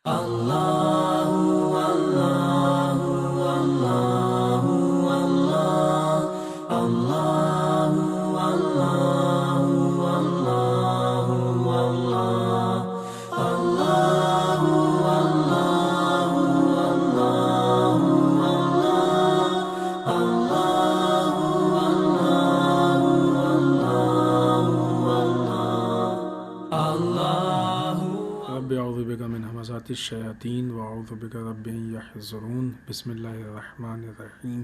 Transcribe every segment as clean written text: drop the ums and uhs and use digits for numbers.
رب اعوذ بک من همزات الشیاطین واعوذ بک رب ان یحضرون بسم اللہ الرحمن الرحیم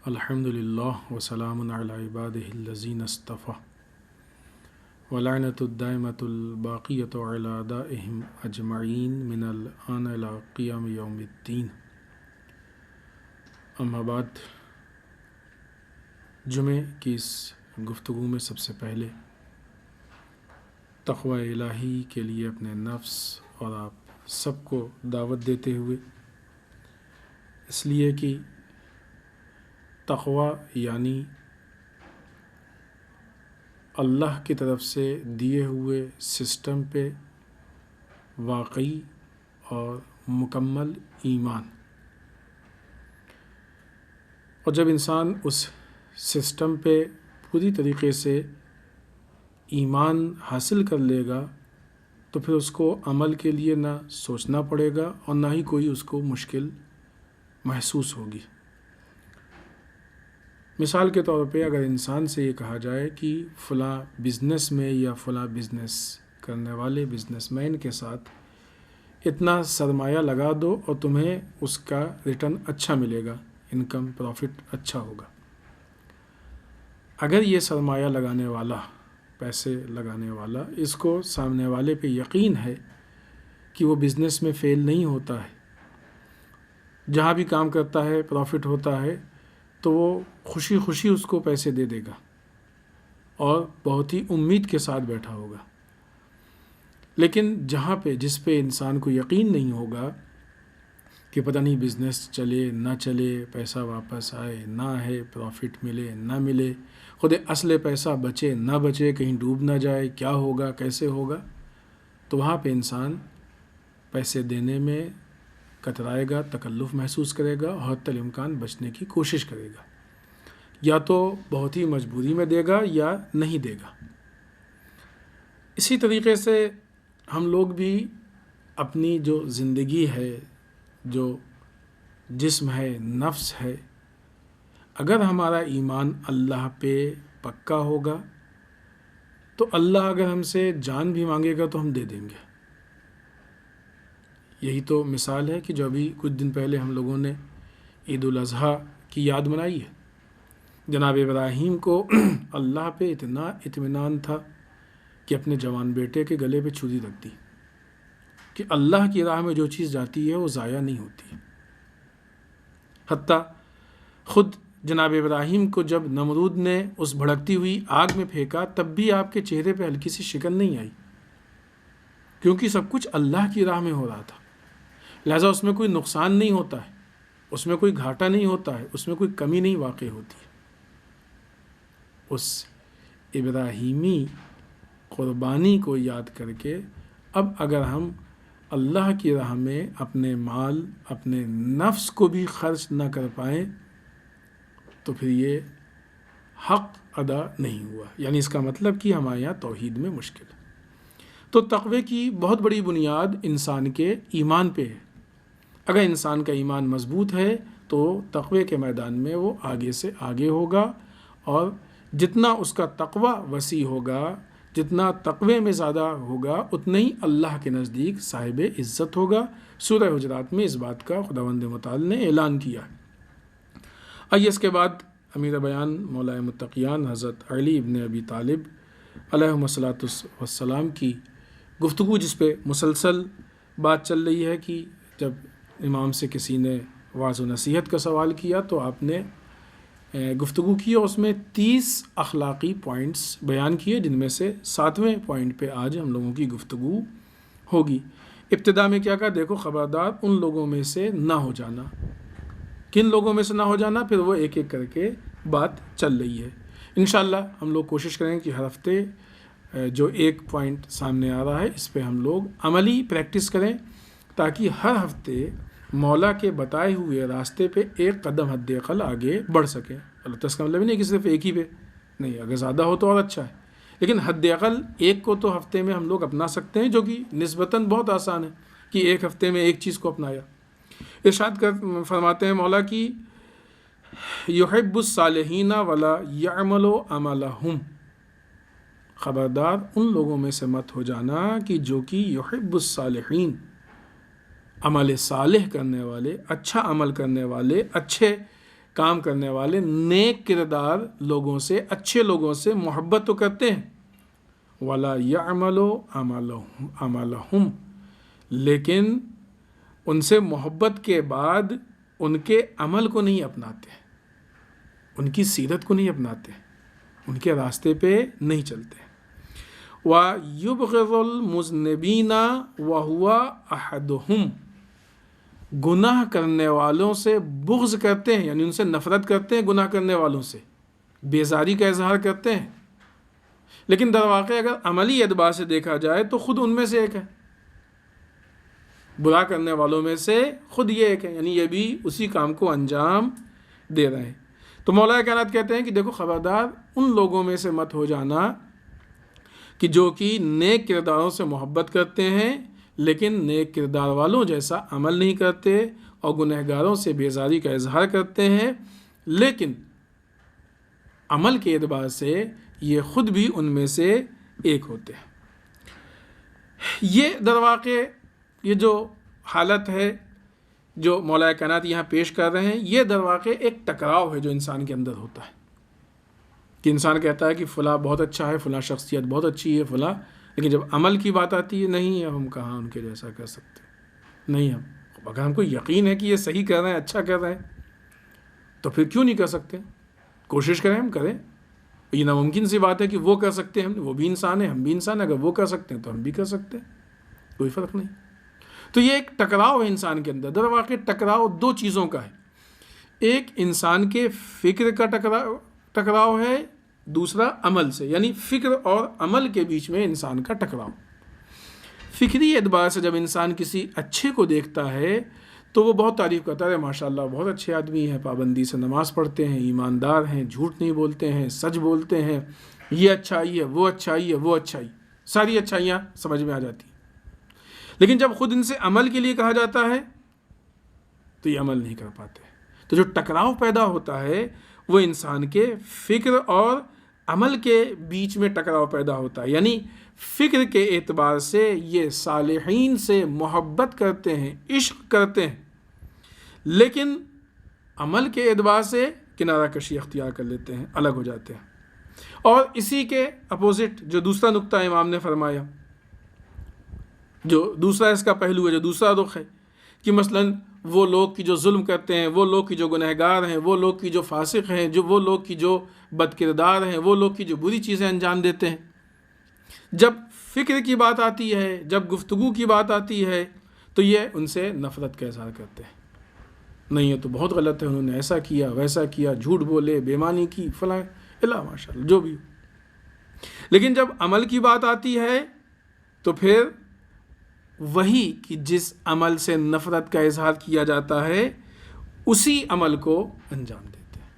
الحمد للہ وسلام علی عبادہ الذین اصطفى ولعنۃ الدائمۃ الباقیۃ علی اعدائہم اجمعین من الآن الی قیام یوم الدین. اما بعد، جمعے کی اس گفتگو میں سب سے پہلے تقوی الہی کے لیے اپنے نفس اور آپ سب کو دعوت دیتے ہوئے، اس لیے کہ تقوی یعنی اللہ کی طرف سے دیے ہوئے سسٹم پہ واقعی اور مکمل ایمان. اور جب انسان اس سسٹم پہ پوری طریقے سے ایمان حاصل کر لے گا تو پھر اس کو عمل کے لیے نہ سوچنا پڑے گا اور نہ ہی کوئی اس کو مشکل محسوس ہوگی. مثال کے طور پہ اگر انسان سے یہ کہا جائے کہ فلاں بزنس میں یا فلاں بزنس کرنے والے بزنس مین کے ساتھ اتنا سرمایہ لگا دو اور تمہیں اس کا ریٹرن اچھا ملے گا، انکم پروفٹ اچھا ہوگا. اگر یہ سرمایہ لگانے والا، پیسے لگانے والا، اس کو سامنے والے پہ یقین ہے کہ وہ بزنس میں فیل نہیں ہوتا ہے، جہاں بھی کام کرتا ہے پروفٹ ہوتا ہے، تو وہ خوشی خوشی اس کو پیسے دے دے گا اور بہت ہی امید کے ساتھ بیٹھا ہوگا. لیکن جس پہ انسان کو یقین نہیں ہوگا کہ پتہ نہیں بزنس چلے نہ چلے، پیسہ واپس آئے نہ آئے، پروفٹ ملے نہ ملے، خود اصل پیسہ بچے نہ بچے، کہیں ڈوب نہ جائے، کیا ہوگا کیسے ہوگا، تو وہاں پہ انسان پیسے دینے میں کترائے گا، تکلف محسوس کرے گا اور حتی الامکان بچنے کی کوشش کرے گا. یا تو بہت ہی مجبوری میں دے گا یا نہیں دے گا. اسی طریقے سے ہم لوگ بھی اپنی جو زندگی ہے، جو جسم ہے، نفس ہے، اگر ہمارا ایمان اللہ پہ پکا ہوگا تو اللہ اگر ہم سے جان بھی مانگے گا تو ہم دے دیں گے. یہی تو مثال ہے کہ جو ابھی کچھ دن پہلے ہم لوگوں نے عید الاضحیٰ کی یاد منائی ہے. جناب ابراہیم کو اللہ پہ اتنا اطمینان تھا کہ اپنے جوان بیٹے کے گلے پہ چھری رکھ دی کہ اللہ کی راہ میں جو چیز جاتی ہے وہ ضائع نہیں ہوتی. حتیٰ خود جناب ابراہیم کو جب نمرود نے اس بھڑکتی ہوئی آگ میں پھینکا تب بھی آپ کے چہرے پہ ہلکی سی شکن نہیں آئی، کیونکہ سب کچھ اللہ کی راہ میں ہو رہا تھا. لہٰذا اس میں کوئی نقصان نہیں ہوتا ہے، اس میں کوئی گھاٹا نہیں ہوتا ہے، اس میں کوئی کمی نہیں واقع ہوتی ہے. اس ابراہیمی قربانی کو یاد کر کے اب اگر ہم اللہ کی راہ میں اپنے مال، اپنے نفس کو بھی خرچ نہ کر پائیں تو پھر یہ حق ادا نہیں ہوا. یعنی اس کا مطلب کہ ہمارے یہاں توحید میں مشکل ہے. تو تقوی کی بہت بڑی بنیاد انسان کے ایمان پہ ہے. اگر انسان کا ایمان مضبوط ہے تو تقوی کے میدان میں وہ آگے سے آگے ہوگا، اور جتنا اس کا تقوی وسیع ہوگا، جتنا تقوی میں زیادہ ہوگا، اتنا ہی اللہ کے نزدیک صاحب عزت ہوگا. سورہ حجرات میں اس بات کا خداوند متعال نے اعلان کیا. آئیے اس کے بعد امیر بیان مولا متقیان حضرت علی ابن ابی طالب علیہ الصلاۃ والسلام کی گفتگو، جس پہ مسلسل بات چل رہی ہے کہ جب امام سے کسی نے واعظ و نصیحت کا سوال کیا تو آپ نے گفتگو کی اور اس میں 30 اخلاقی پوائنٹس بیان کیے، جن میں سے 7ویں پوائنٹ پہ آج ہم لوگوں کی گفتگو ہوگی. ابتدا میں کیا کہا؟ دیکھو خبردار ان لوگوں میں سے نہ ہو جانا. کن لوگوں میں سے نہ ہو جانا؟ پھر وہ ایک ایک کر کے بات چل رہی ہے. انشاءاللہ ہم لوگ کوشش کریں کہ ہر ہفتے جو ایک پوائنٹ سامنے آ رہا ہے اس پہ ہم لوگ عملی پریکٹس کریں تاکہ ہر ہفتے مولا کے بتائے ہوئے راستے پہ ایک قدم حد اقل آگے بڑھ سکیں. البتہ اس کا مطلب نہیں کہ صرف ایک ہی پہ نہیں، اگر زیادہ ہو تو اور اچھا ہے، لیکن حد اقل ایک کو تو ہفتے میں ہم لوگ اپنا سکتے ہیں، جو کہ نسبتاً بہت آسان ہے کہ ایک ہفتے میں ایک چیز کو اپنایا. ارشاد فرماتے ہیں مولا کی یحب الصالحین ولا یعمل عملہم، خبردار ان لوگوں میں سے مت ہو جانا کہ جو کہ یحب الصالحین، عمل صالح کرنے والے، اچھا عمل کرنے والے، اچھے کام کرنے والے، نیک کردار لوگوں سے، اچھے لوگوں سے محبت تو کرتے ہیں، ولا یعمل عملہم، لیکن ان سے محبت کے بعد ان کے عمل کو نہیں اپناتے، ان کی سیرت کو نہیں اپناتے، ان کے راستے پہ نہیں چلتے. وَيُبْغِضُ الْمُذْنِبِينَ وَهُوَ أَحَدُهُمْ، گناہ کرنے والوں سے بغض کرتے ہیں، یعنی ان سے نفرت کرتے ہیں، گناہ کرنے والوں سے بیزاری کا اظہار کرتے ہیں، لیکن در واقع اگر عملی اعتبار سے دیکھا جائے تو خود ان میں سے ایک ہے، برا کرنے والوں میں سے خود یہ ایک ہے، یعنی یہ بھی اسی کام کو انجام دے رہے ہیں. تو مولا کائنات کہتے ہیں کہ دیکھو خبردار ان لوگوں میں سے مت ہو جانا کہ جو کہ نیک کرداروں سے محبت کرتے ہیں لیکن نیک کردار والوں جیسا عمل نہیں کرتے اور گنہگاروں سے بیزاری کا اظہار کرتے ہیں، لیکن عمل کے اعتبار سے یہ خود بھی ان میں سے ایک ہوتے ہیں. یہ در واقع یہ جو حالت ہے جو مولا کائنات یہاں پیش کر رہے ہیں، یہ در واقع ایک ٹکراؤ ہے جو انسان کے اندر ہوتا ہے کہ انسان کہتا ہے کہ فلاں بہت اچھا ہے، فلاں شخصیت بہت اچھی ہے، فلاں، لیکن جب عمل کی بات آتی ہے نہیں ہم کہاں ان کے جیسا کر سکتے، نہیں ہم، اگر ہم کو یقین ہے کہ یہ صحیح کر رہے ہیں، اچھا کر رہے ہیں، تو پھر کیوں نہیں کر سکتے؟ کوشش کریں، ہم کریں. یہ ناممکن سی بات ہے کہ وہ کر سکتے ہیں، وہ بھی انسان ہے، ہم بھی انسان ہیں، اگر وہ کر سکتے ہیں تو ہم بھی کر سکتے ہیں، کوئی فرق نہیں. تو یہ ایک ٹکراؤ ہے انسان کے اندر. در واقع ٹکراؤ دو چیزوں کا ہے، ایک انسان کے فکر کا ٹکراؤ ہے، دوسرا عمل سے، یعنی فکر اور عمل کے بیچ میں انسان کا ٹکراؤ. فکری اعتبار سے جب انسان کسی اچھے کو دیکھتا ہے تو وہ بہت تعریف کرتا ہے، ماشاءاللہ بہت اچھے آدمی ہیں، پابندی سے نماز پڑھتے ہیں، ایماندار ہیں، جھوٹ نہیں بولتے ہیں، سچ بولتے ہیں، یہ اچھائی ہے، وہ اچھائی ہے، وہ اچھائی، ساری اچھائیاں سمجھ میں آ جاتی ہیں. لیکن جب خود ان سے عمل کے لیے کہا جاتا ہے تو یہ عمل نہیں کر پاتے. تو جو ٹکراؤ پیدا ہوتا ہے وہ انسان کے فکر اور عمل کے بیچ میں ٹکراؤ پیدا ہوتا ہے. یعنی فکر کے اعتبار سے یہ صالحین سے محبت کرتے ہیں، عشق کرتے ہیں، لیکن عمل کے اعتبار سے کنارہ کشی اختیار کر لیتے ہیں، الگ ہو جاتے ہیں. اور اسی کے اپوزٹ جو دوسرا نقطہ امام نے فرمایا، جو دوسرا اس کا پہلو ہے، جو دوسرا رخ ہے کہ مثلاً وہ لوگ کی جو ظلم کرتے ہیں، وہ لوگ کی جو گنہگار ہیں، وہ لوگ کی جو فاسق ہیں، وہ لوگ کی جو بد کردار ہیں، وہ لوگ کی جو بری چیزیں انجام دیتے ہیں، جب فکر کی بات آتی ہے، جب گفتگو کی بات آتی ہے تو یہ ان سے نفرت کا اظہار کرتے ہیں. نہیں یہ تو بہت غلط ہے، انہوں نے ایسا کیا، ویسا کیا، جھوٹ بولے، بے ایمانی کی، فلاں الا ماشاءاللہ جو بھی. لیکن جب عمل کی بات آتی ہے تو پھر وہی کہ جس عمل سے نفرت کا اظہار کیا جاتا ہے اسی عمل کو انجام دیتے ہیں.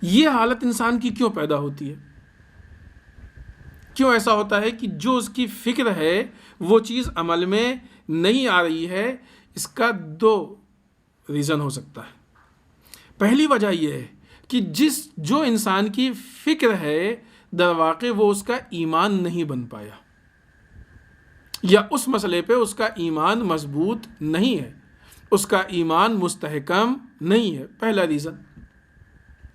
یہ حالت انسان کی کیوں پیدا ہوتی ہے؟ کیوں ایسا ہوتا ہے کہ جو اس کی فکر ہے وہ چیز عمل میں نہیں آ رہی ہے؟ اس کا دو ریزن ہو سکتا ہے. پہلی وجہ یہ ہے کہ جو انسان کی فکر ہے در واقع وہ اس کا ایمان نہیں بن پایا، یا اس مسئلے پہ اس کا ایمان مضبوط نہیں ہے، اس کا ایمان مستحکم نہیں ہے. پہلا ریزن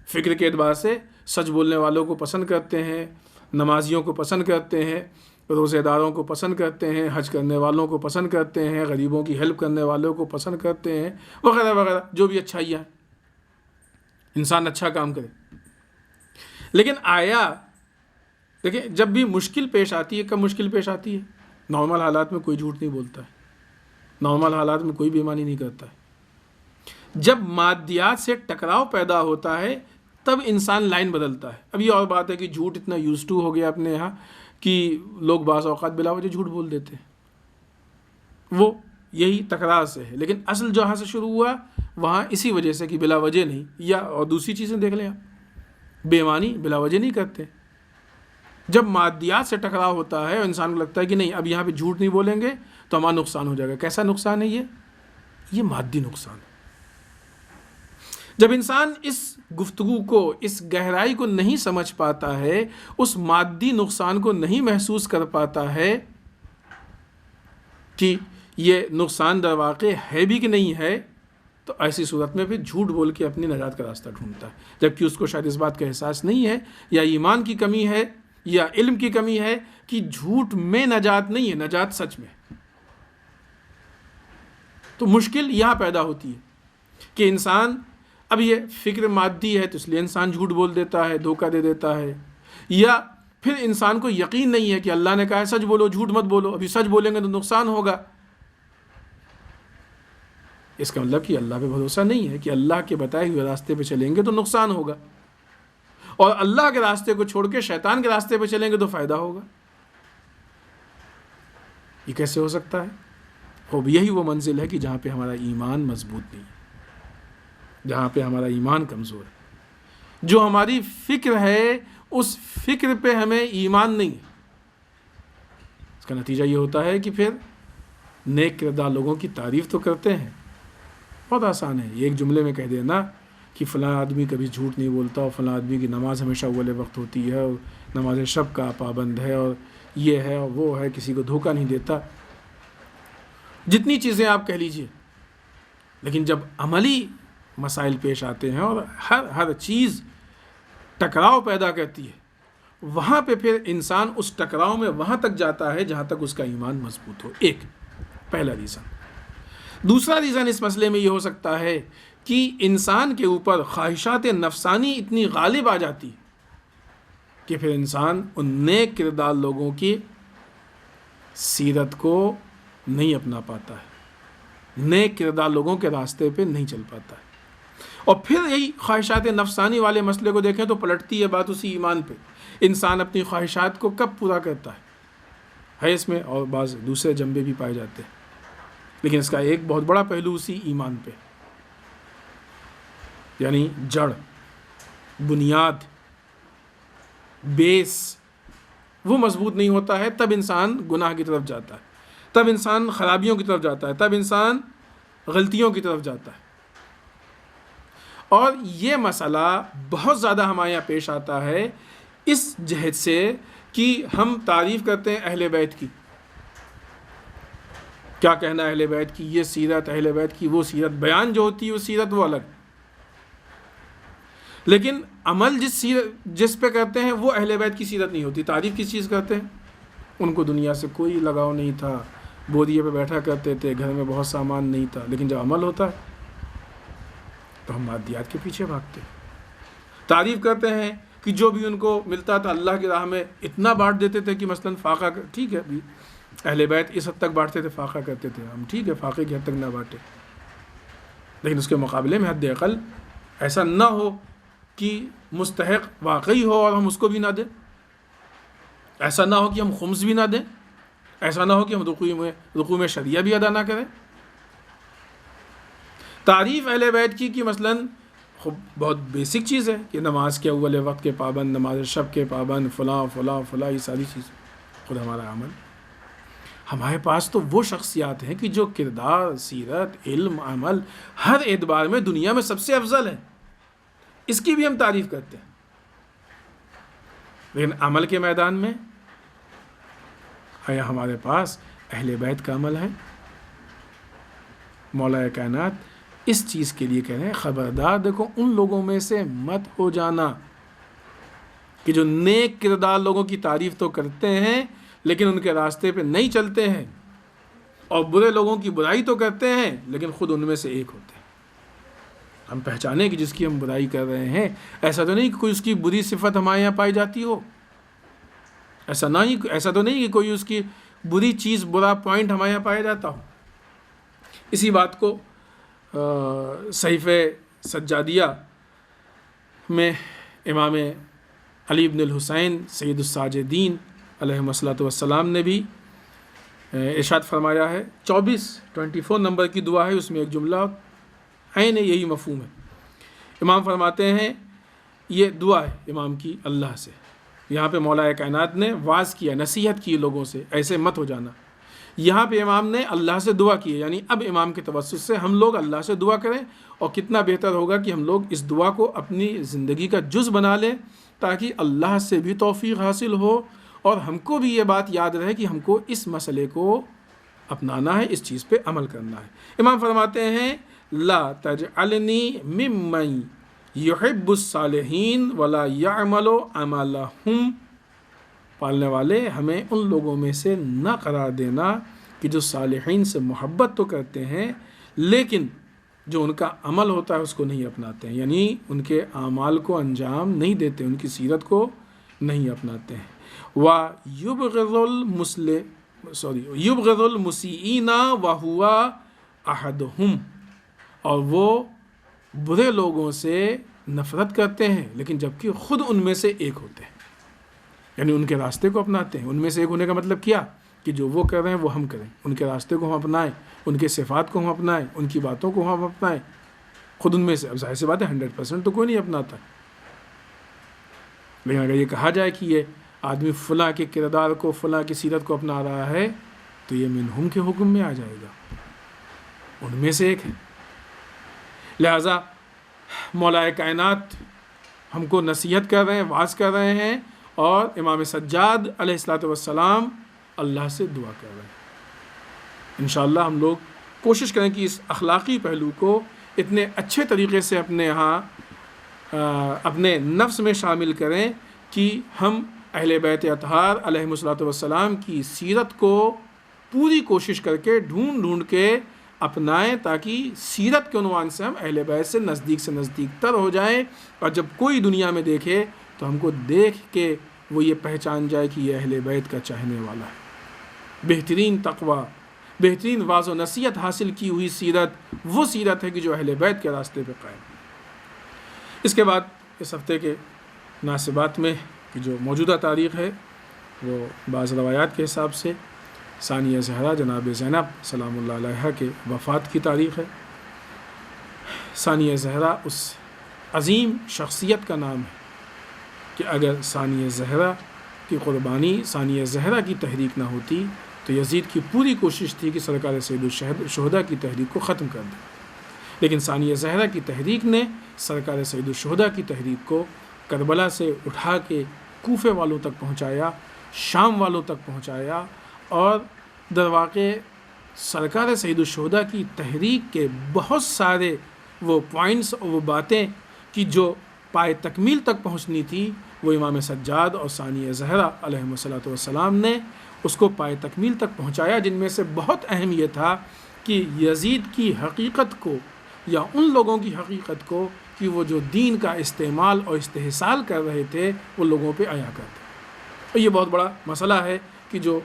فکر کے اعتبار سے سچ بولنے والوں کو پسند کرتے ہیں، نمازیوں کو پسند کرتے ہیں، روزے داروں کو پسند کرتے ہیں، حج کرنے والوں کو پسند کرتے ہیں، غریبوں کی ہیلپ کرنے والوں کو پسند کرتے ہیں، وغیرہ وغیرہ جو بھی اچھائیاں ہیں، انسان اچھا کام کرے. لیکن دیکھیں جب بھی مشکل پیش آتی ہے، کب مشکل پیش آتی ہے؟ نارمل حالات میں کوئی جھوٹ نہیں بولتا ہے، نارمل حالات میں کوئی بے ایمانی نہیں کرتا ہے. جب مادیات سے ٹکراؤ پیدا ہوتا ہے تب انسان لائن بدلتا ہے. اب یہ اور بات ہے کہ جھوٹ اتنا یوز ٹو ہو گیا اپنے یہاں کہ لوگ بعض اوقات بلا وجہ جھوٹ بول دیتے ہیں. وہ یہی تکرار سے ہے، لیکن اصل جہاں سے شروع ہوا وہاں اسی وجہ سے کہ بلا وجہ نہیں. یا اور دوسری چیزیں دیکھ لیں آپ، بے معنی بلا وجہ نہیں کرتے. جب مادیات سے ٹکراؤ ہوتا ہے اور انسان کو لگتا ہے کہ نہیں اب یہاں پہ جھوٹ نہیں بولیں گے تو ہمارا نقصان ہو جائے گا. کیسا نقصان ہے یہ مادی نقصان ہے. جب انسان اس گفتگو کو، اس گہرائی کو نہیں سمجھ پاتا ہے، اس مادی نقصان کو نہیں محسوس کر پاتا ہے کہ یہ نقصان در واقع ہے بھی کہ نہیں ہے، تو ایسی صورت میں پھر جھوٹ بول کے اپنی نجات کا راستہ ڈھونڈتا ہے، جبکہ اس کو شاید اس بات کا احساس نہیں ہے، یا ایمان کی کمی ہے یا علم کی کمی ہے کہ جھوٹ میں نجات نہیں ہے، نجات سچ میں. تو مشکل یہاں پیدا ہوتی ہے کہ انسان، اب یہ فکر مادی ہے تو اس لیے انسان جھوٹ بول دیتا ہے، دھوکہ دے دیتا ہے، یا پھر انسان کو یقین نہیں ہے کہ اللہ نے کہا ہے سچ بولو جھوٹ مت بولو، ابھی سچ بولیں گے تو نقصان ہوگا. اس کا مطلب کہ اللہ پہ بھروسہ نہیں ہے کہ اللہ کے بتائے ہوئے راستے پہ چلیں گے تو نقصان ہوگا، اور اللہ کے راستے کو چھوڑ کے شیطان کے راستے پہ چلیں گے تو فائدہ ہوگا. یہ کیسے ہو سکتا ہے؟ خوب یہی وہ منزل ہے کہ جہاں پہ ہمارا ایمان مضبوط نہیں ہے، جہاں پہ ہمارا ایمان کمزور ہے. جو ہماری فکر ہے اس فکر پہ ہمیں ایمان نہیں ہے. اس کا نتیجہ یہ ہوتا ہے کہ پھر نیک کردار لوگوں کی تعریف تو کرتے ہیں، بہت آسان ہے ایک جملے میں کہہ دینا کہ فلاں آدمی کبھی جھوٹ نہیں بولتا، اور فلاں آدمی کی نماز ہمیشہ اول وقت ہوتی ہے، اور نماز شب کا پابند ہے، اور یہ ہے اور وہ ہے، کسی کو دھوکہ نہیں دیتا. جتنی چیزیں آپ کہہ لیجئے، لیکن جب عملی مسائل پیش آتے ہیں اور ہر چیز ٹکراؤ پیدا کرتی ہے، وہاں پہ پھر انسان اس ٹکراؤ میں وہاں تک جاتا ہے جہاں تک اس کا ایمان مضبوط ہو. ایک پہلا ریزن. دوسرا ریزن اس مسئلے میں یہ ہو سکتا ہے کہ انسان کے اوپر خواہشات نفسانی اتنی غالب آ جاتی کہ پھر انسان ان نیک کردار لوگوں کی سیرت کو نہیں اپنا پاتا ہے، نیک کردار لوگوں کے راستے پہ نہیں چل پاتا ہے. اور پھر یہی خواہشات نفسانی والے مسئلے کو دیکھیں تو پلٹتی ہے بات اسی ایمان پہ. انسان اپنی خواہشات کو کب پورا کرتا ہے اس میں اور بعض دوسرے جنبے بھی پائے جاتے ہیں، لیکن اس کا ایک بہت بڑا پہلو اسی ایمان پہ، یعنی جڑ، بنیاد، بیس وہ مضبوط نہیں ہوتا ہے، تب انسان گناہ کی طرف جاتا ہے، تب انسان خرابیوں کی طرف جاتا ہے، تب انسان غلطیوں کی طرف جاتا ہے. اور یہ مسئلہ بہت زیادہ ہمارے یہاں پیش آتا ہے اس جہت سے کہ ہم تعریف کرتے ہیں اہل بیت کی. کیا کہنا اہل بیت کی، یہ سیرت، اہل بیت کی وہ سیرت، بیان جو ہوتی ہے وہ سیرت وہ الگ، لیکن عمل جس پہ کرتے ہیں وہ اہل بیت کی سیرت نہیں ہوتی. تعریف کس چیز کرتے ہیں؟ ان کو دنیا سے کوئی لگاؤ نہیں تھا، بودیے پہ بیٹھا کرتے تھے، گھر میں بہت سامان نہیں تھا، لیکن جب عمل ہوتا ہے تو ہم مادیات کے پیچھے بھاگتے ہیں. تعریف کرتے ہیں کہ جو بھی ان کو ملتا تھا اللہ کی راہ میں اتنا بانٹ دیتے تھے کہ مثلا فاقہ، ٹھیک ہے ابھی اہل بیت اس حد تک بانٹتے تھے، فاقہ کرتے تھے، ہم ٹھیک ہے فاقے کی حد تک نہ بانٹے، لیکن اس کے مقابلے میں حد اقل ایسا نہ ہو کہ مستحق واقعی ہو اور ہم اس کو بھی نہ دیں، ایسا نہ ہو کہ ہم خمس بھی نہ دیں، ایسا نہ ہو کہ ہم رکوع میں شریعہ بھی ادا نہ کریں. تعریف اہل بیت کی کہ مثلا بہت بیسک چیز ہے کہ نماز کے اول وقت کے پابند، نماز شب کے پابند، فلاں فلاں فلاں، یہ ساری چیزیں. خود ہمارا عمل، ہمارے پاس تو وہ شخصیات ہیں کہ جو کردار، سیرت، علم، عمل ہر اعتبار میں دنیا میں سب سے افضل ہے، اس کی بھی ہم تعریف کرتے ہیں. لیکن عمل کے میدان میں آیا ہمارے پاس اہل بیت کا عمل ہے؟ مولا کائنات اس چیز کے لیے کہہ رہے ہیں خبردار، دیکھو ان لوگوں میں سے مت ہو جانا کہ جو نیک کردار لوگوں کی تعریف تو کرتے ہیں لیکن ان کے راستے پہ نہیں چلتے ہیں، اور برے لوگوں کی برائی تو کرتے ہیں لیکن خود ان میں سے ایک ہوتے ہیں. ہم پہچانے کہ جس کی ہم برائی کر رہے ہیں، ایسا تو نہیں کہ کوئی اس کی بری صفت ہمارے یہاں پائی جاتی ہو، ایسا تو نہیں کہ کوئی اس کی بری چیز، برا پوائنٹ ہمارے یہاں پایا جاتا ہو. اسی بات کو صحیفہ سجادیہ میں امام علی بن الحسین سید الساجدین علیہ الصلوۃ والسلام نے بھی ارشاد فرمایا ہے، 24 نمبر کی دعا ہے، اس میں ایک جملہ عین یہی مفہوم ہے۔ امام فرماتے ہیں یہ دعا ہے امام کی اللہ سے، یہاں پہ مولا کائنات نے واعظ کیا، نصیحت کی لوگوں سے ایسے مت ہو جانا، یہاں پہ امام نے اللہ سے دعا کی ہے، یعنی اب امام کے توسط سے ہم لوگ اللہ سے دعا کریں، اور کتنا بہتر ہوگا کہ ہم لوگ اس دعا کو اپنی زندگی کا جز بنا لیں تاکہ اللہ سے بھی توفیق حاصل ہو اور ہم کو بھی یہ بات یاد رہے کہ ہم کو اس مسئلے کو اپنانا ہے، اس چیز پہ عمل کرنا ہے۔ امام فرماتے ہیں لا تجعلنی ممن یحب الصالحین ولا یعمل عملہم، پالنے والے ہمیں ان لوگوں میں سے نہ قرار دینا کہ جو صالحین سے محبت تو کرتے ہیں لیکن جو ان کا عمل ہوتا ہے اس کو نہیں اپناتے ہیں، یعنی ان کے اعمال کو انجام نہیں دیتے، ان کی سیرت کو نہیں اپناتے ہیں۔ یبغض المسیئین وہو احدہم، اور وہ برے لوگوں سے نفرت کرتے ہیں لیکن جبکہ خود ان میں سے ایک ہوتے ہیں، یعنی ان کے راستے کو اپناتے ہیں۔ ان میں سے ایک ہونے کا مطلب کیا کہ جو وہ کر رہے ہیں وہ ہم کریں، ان کے راستے کو ہم اپنائیں، ان کے صفات کو ہم اپنائیں، ان کی باتوں کو ہم اپنائیں، خود ان میں سے۔ اب ظاہر سی بات ہے 100% تو کوئی نہیں اپناتا، لیکن اگر یہ کہا جائے کہ یہ آدمی فلاں کے کردار کو، فلاں کی سیرت کو اپنا رہا ہے تو یہ منہم کے حکم میں آ جائے گا، ان میں سے ایک ہے۔ لہٰذا مولا کائنات ہم کو نصیحت کر رہے ہیں، واعظ کر رہے ہیں، اور امام سجاد علیہ الصلوۃ والسلام اللہ سے دعا کر رہے ہیں۔ انشاءاللہ ہم لوگ کوشش کریں کہ اس اخلاقی پہلو کو اتنے اچھے طریقے سے اپنے ہاں اپنے نفس میں شامل کریں کہ ہم اہل بیت اطہار علیہ الصلوۃ والسلام کی سیرت کو پوری کوشش کر کے ڈھونڈ کے اپنائیں تاکہ سیرت کے عنوان سے ہم اہل بیت سے نزدیک تر ہو جائیں، اور جب کوئی دنیا میں دیکھے تو ہم کو دیکھ کے وہ یہ پہچان جائے کہ یہ اہل بیت کا چاہنے والا ہے۔ بہترین تقویٰ، بہترین واعظ و نصیحت حاصل کی ہوئی سیرت وہ سیرت ہے کہ جو اہل بیت کے راستے پہ قائم ہے۔ اس کے بعد اس ہفتے کے مناسبات میں کہ جو موجودہ تاریخ ہے وہ بعض روایات کے حساب سے ثانیہ زہرا جناب زینب سلام اللہ علیہا کے وفات کی تاریخ ہے۔ ثانیہ زہرا اس عظیم شخصیت کا نام ہے کہ اگر ثانیہ زہرا کی قربانی، ثانیہ زہرا کی تحریک نہ ہوتی تو یزید کی پوری کوشش تھی کہ سرکار سید الشہداء کی تحریک کو ختم کر دے، لیکن ثانیہ زہرا کی تحریک نے سرکار سید الشہداء کی تحریک کو کربلا سے اٹھا کے کوفے والوں تک پہنچایا، شام والوں تک پہنچایا، اور در واقع سرکار سید الشہداء کی تحریک کے بہت سارے وہ پوائنٹس اور وہ باتیں کہ جو پائے تکمیل تک پہنچنی تھی وہ امام سجاد اور ثانیہ زہرا علیہ الصلوۃ والسلام نے اس کو پائے تکمیل تک پہنچایا، جن میں سے بہت اہم یہ تھا کہ یزید کی حقیقت کو یا ان لوگوں کی حقیقت کو کہ وہ جو دین کا استعمال اور استحصال کر رہے تھے وہ لوگوں پہ آیا کرتے۔ اور یہ بہت بڑا مسئلہ ہے کہ جو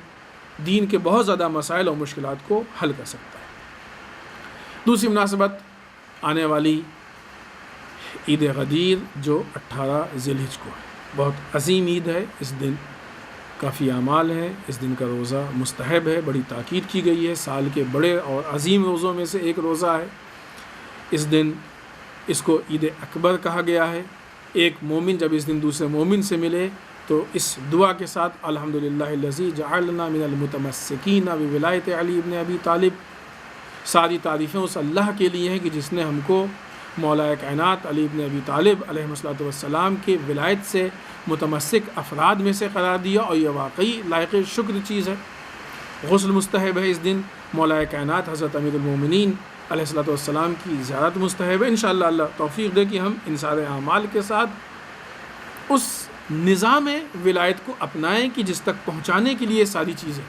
دین کے بہت زیادہ مسائل اور مشکلات کو حل کر سکتا ہے۔ دوسری مناسبت آنے والی عید غدیر جو 18 ذی الحجہ کو ہے، بہت عظیم عید ہے۔ اس دن کافی اعمال ہیں، اس دن کا روزہ مستحب ہے، بڑی تاکید کی گئی ہے، سال کے بڑے اور عظیم روزوں میں سے ایک روزہ ہے۔ اس دن اس کو عید اکبر کہا گیا ہے۔ ایک مومن جب اس دن دوسرے مومن سے ملے تو اس دعا کے ساتھ الحمدللہ الذی جعلنا من المتمسکین بولایت علی ابن ابی طالب، ساری تعریفیں اس اللہ کے لیے ہیں کہ جس نے ہم کو مولا کائنات علی ابن ابی طالب علیہ الصلوۃ والسلام کے ولایت سے متمسک افراد میں سے قرار دیا، اور یہ واقعی لائق شکر چیز ہے۔ غسل مستحب ہے اس دن، مولا کائنات حضرت امیر المومنین علیہ الصلوۃ والسلام کی زیارت مستحب ہے۔ انشاءاللہ اللہ توفیق دے کہ ہم ان سارے اعمال کے ساتھ اس نظام ولایت کو اپنائیں کہ جس تک پہنچانے کے لیے ساری چیزیں،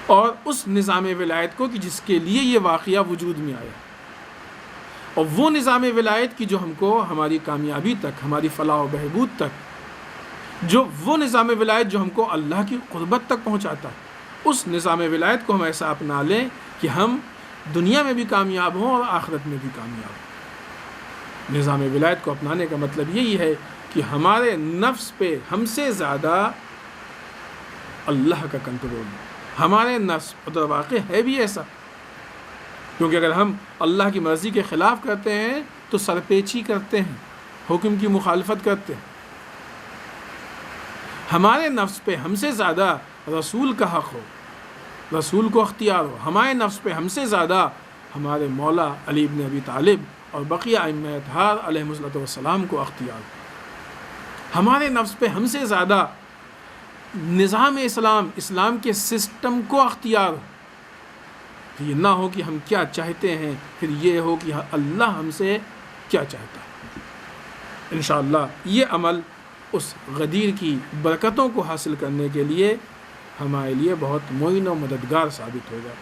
اور اس نظام ولایت کو کہ جس کے لیے یہ واقعہ وجود میں آیا، اور وہ نظام ولایت کی جو ہم کو ہماری کامیابی تک، ہماری فلاح و بہبود تک، جو وہ نظام ولایت جو ہم کو اللہ کی قربت تک پہنچاتا ہے، اس نظام ولایت کو ہم ایسا اپنا لیں کہ ہم دنیا میں بھی کامیاب ہوں اور آخرت میں بھی کامیاب ہوں۔ نظام ولایت کو اپنانے کا مطلب یہی ہے کہ ہمارے نفس پہ ہم سے زیادہ اللہ کا کنٹرول ہے. ہمارے نفس اور واقع ہے بھی ایسا، کیونکہ اگر ہم اللہ کی مرضی کے خلاف کرتے ہیں تو سرپیچی کرتے ہیں، حکم کی مخالفت کرتے ہیں. ہمارے نفس پہ ہم سے زیادہ رسول کا حق ہو، رسول کو اختیار ہو. ہمارے نفس پہ ہم سے زیادہ ہمارے مولا علی بن ابی طالب اور بقیہ ائمہ اطہار علیہم السلام کو اختیار ہو. ہمارے نفس پہ ہم سے زیادہ نظام اسلام کے سسٹم کو اختیار ہو. یہ نہ ہو کہ ہم کیا چاہتے ہیں، پھر یہ ہو کہ اللہ ہم سے کیا چاہتا ہے. انشاءاللہ یہ عمل اس غدیر کی برکتوں کو حاصل کرنے کے لیے ہمارے لیے بہت معین و مددگار ثابت ہوگا.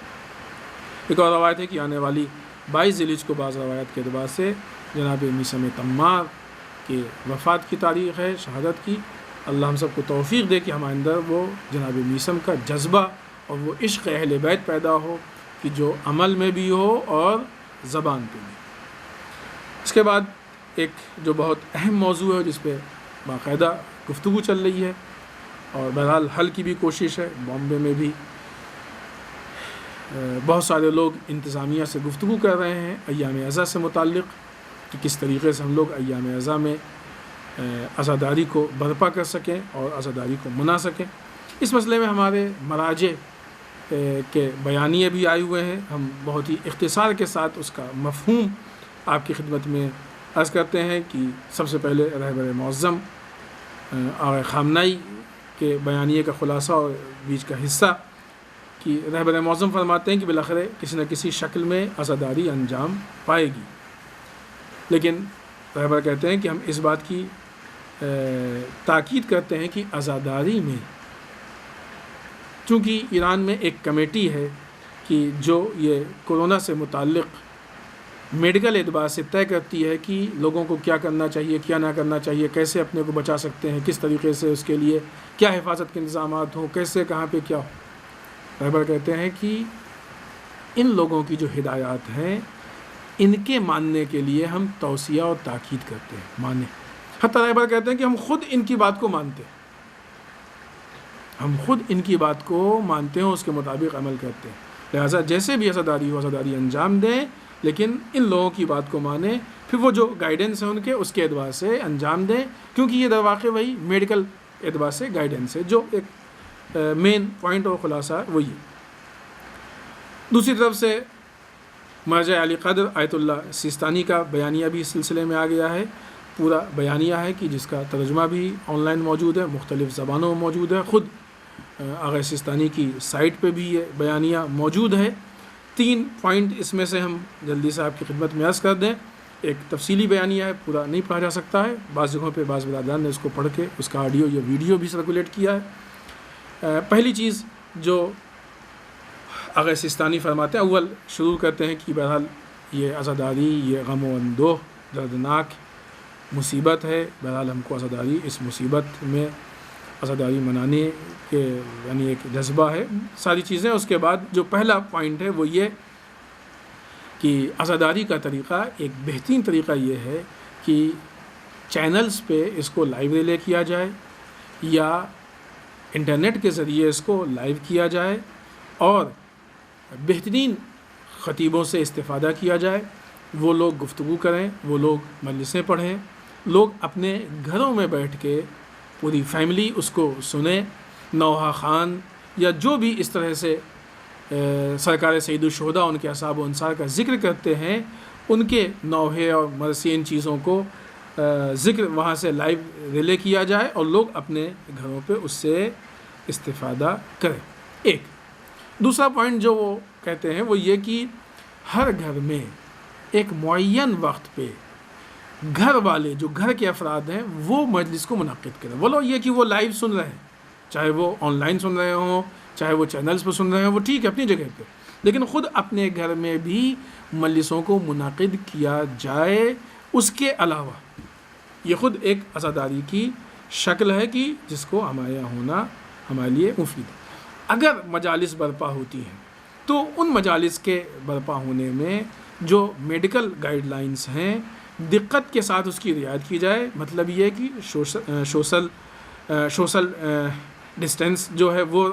ایک اور روایت ہے کہ آنے والی 22 ذی الحجہ کو بعض روایت کے اعتبار سے جناب میثم تمار کے وفات کی تاریخ ہے، شہادت کی. اللہ ہم سب کو توفیق دے کہ ہمارے اندر وہ جناب میثم کا جذبہ اور وہ عشق اہل بیت پیدا ہو کہ جو عمل میں بھی ہو اور زبان پہ بھی. اس کے بعد ایک جو بہت اہم موضوع ہے جس پہ باقاعدہ گفتگو چل رہی ہے اور بہرحال حل کی بھی کوشش ہے. بامبے میں بھی بہت سارے لوگ انتظامیہ سے گفتگو کر رہے ہیں ایام عزا سے متعلق کہ کس طریقے سے ہم لوگ ایام عزا میں عزاداری کو برپا کر سکیں اور عزاداری کو منا سکیں. اس مسئلے میں ہمارے مراجع کے بیانیے بھی آئے ہوئے ہیں. ہم بہت ہی اختصار کے ساتھ اس کا مفہوم آپ کی خدمت میں عرض کرتے ہیں کہ سب سے پہلے رہبر معظم آقا خامنائی کے بیانیے کا خلاصہ اور بیچ کا حصہ کہ رہبر معظم فرماتے ہیں کہ بالآخر کسی نہ کسی شکل میں عزاداری انجام پائے گی، لیکن رہبر کہتے ہیں کہ ہم اس بات کی تاکید کرتے ہیں کہ عزاداری میں چونکہ ایران میں ایک کمیٹی ہے کہ جو یہ کورونا سے متعلق میڈیکل اعتبار سے طے کرتی ہے کہ لوگوں کو کیا کرنا چاہیے، کیا نہ کرنا چاہیے، کیسے اپنے کو بچا سکتے ہیں، کس طریقے سے اس کے لیے کیا حفاظت کے انتظامات ہوں، کیسے کہاں پہ کیا ہو. رہبر کہتے ہیں کہ ان لوگوں کی جو ہدایات ہیں ان کے ماننے کے لیے ہم توصیہ اور تاکید کرتے ہیں، مانیں. حتیٰ رہبر کہتے ہیں کہ ہم خود ان کی بات کو مانتے ہیں، ہم خود ان کی بات کو مانتے ہیں، اس کے مطابق عمل کرتے ہیں. لہٰذا جیسے بھی عزاداری ہو عزاداری انجام دیں، لیکن ان لوگوں کی بات کو مانیں، پھر وہ جو گائیڈنس ہے ان کے اس کے اعتبار سے انجام دیں، کیونکہ یہ در واقع وہی میڈیکل اعتبار سے گائیڈنس ہے جو ایک مین پوائنٹ اور خلاصہ ہے وہی ہے. دوسری طرف سے مرجع علی قدر آیت اللہ سیستانی کا بیانیہ بھی اس سلسلے میں آ گیا ہے. پورا بیانیہ ہے کہ جس کا ترجمہ بھی آن لائن موجود ہے، مختلف زبانوں میں موجود ہے. خود آغا سیستانی کی سائٹ پہ بھی یہ بیانیہ موجود ہے. 3 پوائنٹ اس میں سے ہم جلدی سے آپ کی خدمت میں عرض کر دیں. ایک تفصیلی بیانیہ ہے، پورا نہیں پڑھا جا سکتا ہے، بعض جگہوں پہ بعض برادران نے اس کو پڑھ کے اس کا آڈیو یا ویڈیو بھی سرکولیٹ کیا ہے. پہلی چیز جو آغا سیستانی فرماتے ہیں، اول شروع کرتے ہیں کہ بہرحال یہ عزاداری یہ غم و اندوہ دردناک مصیبت ہے. بہرحال ہم کو عزاداری اس مصیبت میں عزاداری منانے کے یعنی ایک جذبہ ہے، ساری چیزیں. اس کے بعد جو پہلا پوائنٹ ہے وہ یہ کہ عزاداری کا طریقہ ایک بہترین طریقہ یہ ہے کہ چینلز پہ اس کو لائیو ریلے کیا جائے یا انٹرنیٹ کے ذریعے اس کو لائیو کیا جائے اور بہترین خطیبوں سے استفادہ کیا جائے. وہ لوگ گفتگو کریں، وہ لوگ مجلسیں پڑھیں، لوگ اپنے گھروں میں بیٹھ کے پوری فیملی اس کو سنیں. نوحہ خان یا جو بھی اس طرح سے سرکار سید الشہداء ان کے اصحاب و انصار کا ذکر کرتے ہیں، ان کے نوحے اور مرثیے ان چیزوں کو ذکر وہاں سے لائیو ریلے کیا جائے اور لوگ اپنے گھروں پہ اس سے استفادہ کریں. ایک دوسرا پوائنٹ جو وہ کہتے ہیں وہ یہ کہ ہر گھر میں ایک معین وقت پہ گھر والے جو گھر کے افراد ہیں وہ مجلس کو منعقد کریں. وہ لوگ یہ کہ وہ لائیو سن رہے ہیں، چاہے وہ آن لائن سن رہے ہوں، چاہے وہ چینلز پہ سن رہے ہیں، وہ ٹھیک ہے اپنی جگہ پہ، لیکن خود اپنے گھر میں بھی مجلسوں کو منعقد کیا جائے. اس کے علاوہ یہ خود ایک عزاداری کی شکل ہے کہ جس کو ہمارے یہاں ہونا ہمارے لیے مفید ہے. اگر مجالس برپا ہوتی ہیں تو ان مجالس کے برپا ہونے میں جو میڈیکل گائیڈ لائنز ہیں دقت کے ساتھ اس کی رعایت کی جائے. مطلب یہ ہے کہ سوشل ڈسٹینس جو ہے وہ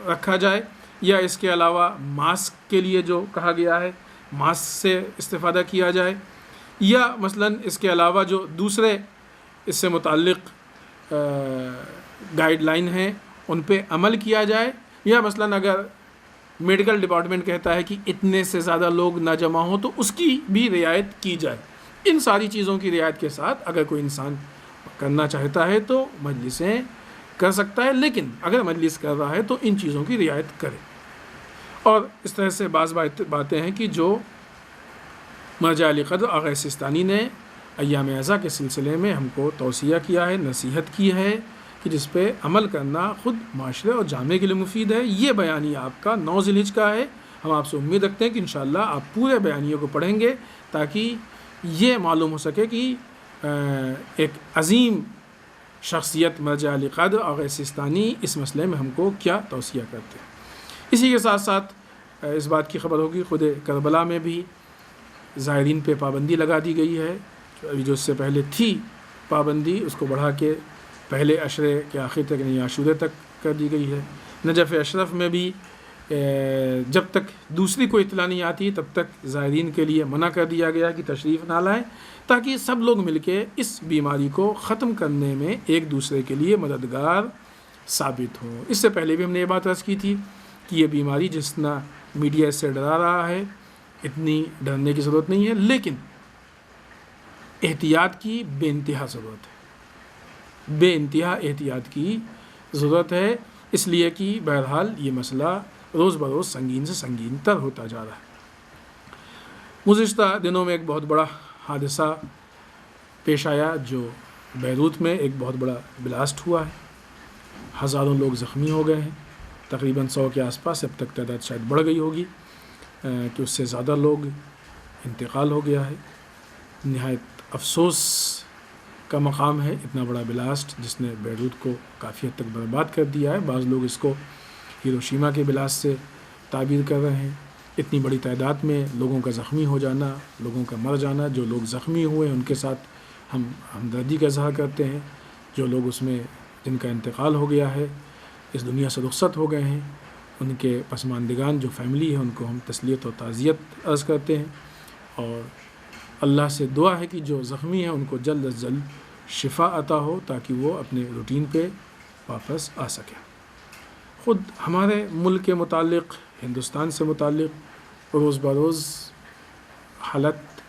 رکھا جائے، یا اس کے علاوہ ماسک کے لیے جو کہا گیا ہے ماسک سے استفادہ کیا جائے، یا مثلاً اس کے علاوہ جو دوسرے اس سے متعلق گائیڈ لائن ہیں ان پہ عمل کیا جائے، یا مثلاً اگر میڈیکل ڈپارٹمنٹ کہتا ہے کہ اتنے سے زیادہ لوگ نہ جمع ہوں تو اس کی بھی رعایت کی جائے. ان ساری چیزوں کی رعایت کے ساتھ اگر کوئی انسان کرنا چاہتا ہے تو مجلسیں کر سکتا ہے، لیکن اگر مجلس کر رہا ہے تو ان چیزوں کی رعایت کرے. اور اس طرح سے بعض باتیں ہیں کہ جو مرجع علی قدر آغا سستانی نے ایام اعزا کے سلسلے میں ہم کو توصیہ کیا ہے، نصیحت کی ہے کہ جس پہ عمل کرنا خود معاشرے اور جامعے کے لیے مفید ہے. یہ بیانیہ آپ کا 9 ذی الحجہ کا ہے. ہم آپ سے امید رکھتے ہیں کہ انشاءاللہ آپ پورے بیانیے کو پڑھیں گے تاکہ یہ معلوم ہو سکے کہ ایک عظیم شخصیت مرجع علی قدر آغا سستانی اس مسئلے میں ہم کو کیا توصیہ کرتے ہیں. اسی کے ساتھ ساتھ اس بات کی خبر ہوگی خود کربلا میں بھی زائرین پہ پابندی لگا دی گئی ہے. ابھی جو اس سے پہلے تھی پابندی اس کو بڑھا کے پہلے عشرے کے آخر تک یعنی عاشورے تک کر دی گئی ہے. نجف اشرف میں بھی جب تک دوسری کوئی اطلاع نہیں آتی تب تک زائرین کے لیے منع کر دیا گیا کہ تشریف نہ لائیں، تاکہ سب لوگ مل کے اس بیماری کو ختم کرنے میں ایک دوسرے کے لیے مددگار ثابت ہوں. اس سے پہلے بھی ہم نے یہ بات عرض کی تھی کہ یہ بیماری جتنا میڈیا اس سے ڈرا رہا ہے اتنی ڈرنے کی ضرورت نہیں ہے، لیکن احتیاط کی بے انتہا ضرورت ہے، بے انتہا احتیاط کی ضرورت ہے، اس لیے کہ بہرحال یہ مسئلہ روز بروز سنگین سے سنگین تر ہوتا جا رہا ہے. گزشتہ دنوں میں ایک بہت بڑا حادثہ پیش آیا جو بیروت میں ایک بہت بڑا بلاسٹ ہوا ہے. ہزاروں لوگ زخمی ہو گئے ہیں، تقریباً 100 کے آس پاس، اب تک تعداد شاید بڑھ گئی ہوگی کہ اس سے زیادہ لوگ انتقال ہو گیا ہے. نہایت افسوس کا مقام ہے اتنا بڑا بلاسٹ جس نے بیروت کو کافی حد تک برباد کر دیا ہے. بعض لوگ اس کو ہیروشیما کے بلاسٹ سے تعبیر کر رہے ہیں. اتنی بڑی تعداد میں لوگوں کا زخمی ہو جانا، لوگوں کا مر جانا، جو لوگ زخمی ہوئے ہیں ان کے ساتھ ہم ہمدردی کا اظہار کرتے ہیں. جو لوگ اس میں جن کا انتقال ہو گیا ہے، اس دنیا سے رخصت ہو گئے ہیں، ان کے پسماندگان جو فیملی ہے ان کو ہم تسلیت و تعزیت عرض کرتے ہیں، اور اللہ سے دعا ہے کہ جو زخمی ہیں ان کو جلد از جلد شفا عطا ہو تاکہ وہ اپنے روٹین پہ واپس آ سکیں. خود ہمارے ملک کے متعلق، ہندوستان سے متعلق روز بروز حالت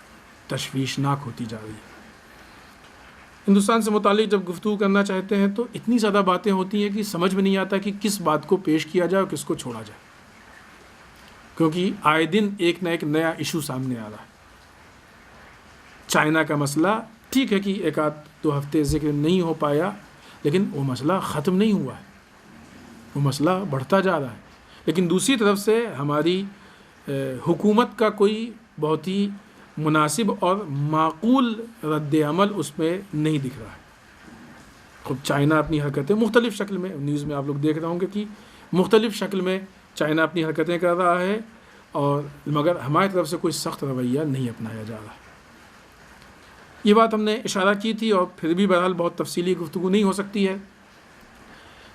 تشویشناک ہوتی جا رہی ہے. ہندوستان سے متعلق جب گفتگو کرنا چاہتے ہیں تو اتنی زیادہ باتیں ہوتی ہیں کہ سمجھ میں نہیں آتا کہ کس بات کو پیش کیا جائے اور کس کو چھوڑا جائے، کیونکہ آئے دن ایک نہ ایک نیا ایشو سامنے آ رہا ہے. چائنا کا مسئلہ ٹھیک ہے کہ 1-2 ہفتے ذکر نہیں ہو پایا، لیکن وہ مسئلہ ختم نہیں ہوا ہے، وہ مسئلہ بڑھتا جا رہا ہے. لیکن دوسری طرف سے ہماری حکومت کا کوئی بہت ہی مناسب اور معقول رد عمل اس میں نہیں دکھ رہا ہے. خود چائنا اپنی حرکتیں مختلف شکل میں، نیوز میں آپ لوگ دیکھ رہے ہوں گے کہ مختلف شکل میں چائنا اپنی حرکتیں کر رہا ہے، اور مگر ہماری طرف سے کوئی سخت رویہ نہیں اپنایا جا رہا ہے. یہ بات ہم نے اشارہ کی تھی، اور پھر بھی بہرحال بہت تفصیلی گفتگو نہیں ہو سکتی ہے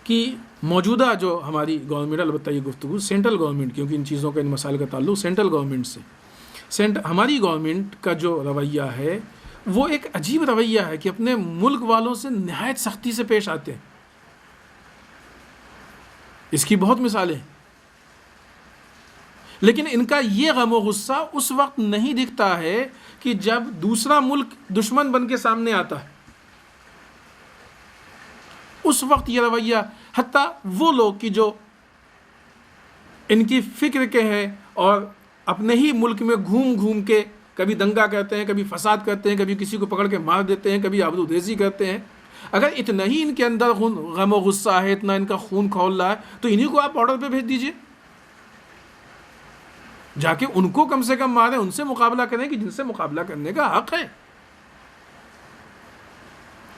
کہ موجودہ جو ہماری گورنمنٹ، البتہ یہ گفتگو سینٹرل گورنمنٹ، کیونکہ ان چیزوں کا ان مسائل کا تعلق سینٹرل گورنمنٹ سے، ہماری گورنمنٹ کا جو رویہ ہے وہ ایک عجیب رویہ ہے کہ اپنے ملک والوں سے نہایت سختی سے پیش آتے ہیں. اس کی بہت مثالیں ہیں، لیکن ان کا یہ غم و غصہ اس وقت نہیں دکھتا ہے کہ جب دوسرا ملک دشمن بن کے سامنے آتا ہے. اس وقت یہ رویہ، حتیٰ وہ لوگ کی جو ان کی فکر کے ہیں اور اپنے ہی ملک میں گھوم گھوم کے کبھی دنگا کرتے ہیں، کبھی فساد کرتے ہیں، کبھی کسی کو پکڑ کے مار دیتے ہیں، کبھی آبروریزی کرتے ہیں، اگر اتنا ہی ان کے اندر غم و غصہ ہے، اتنا ان کا خون کھول رہا ہے، تو انہی کو آپ آرڈر پہ بھیج دیجئے، جا کے ان کو کم سے کم ماریں، ان سے مقابلہ کریں کہ جن سے مقابلہ کرنے کا حق ہے.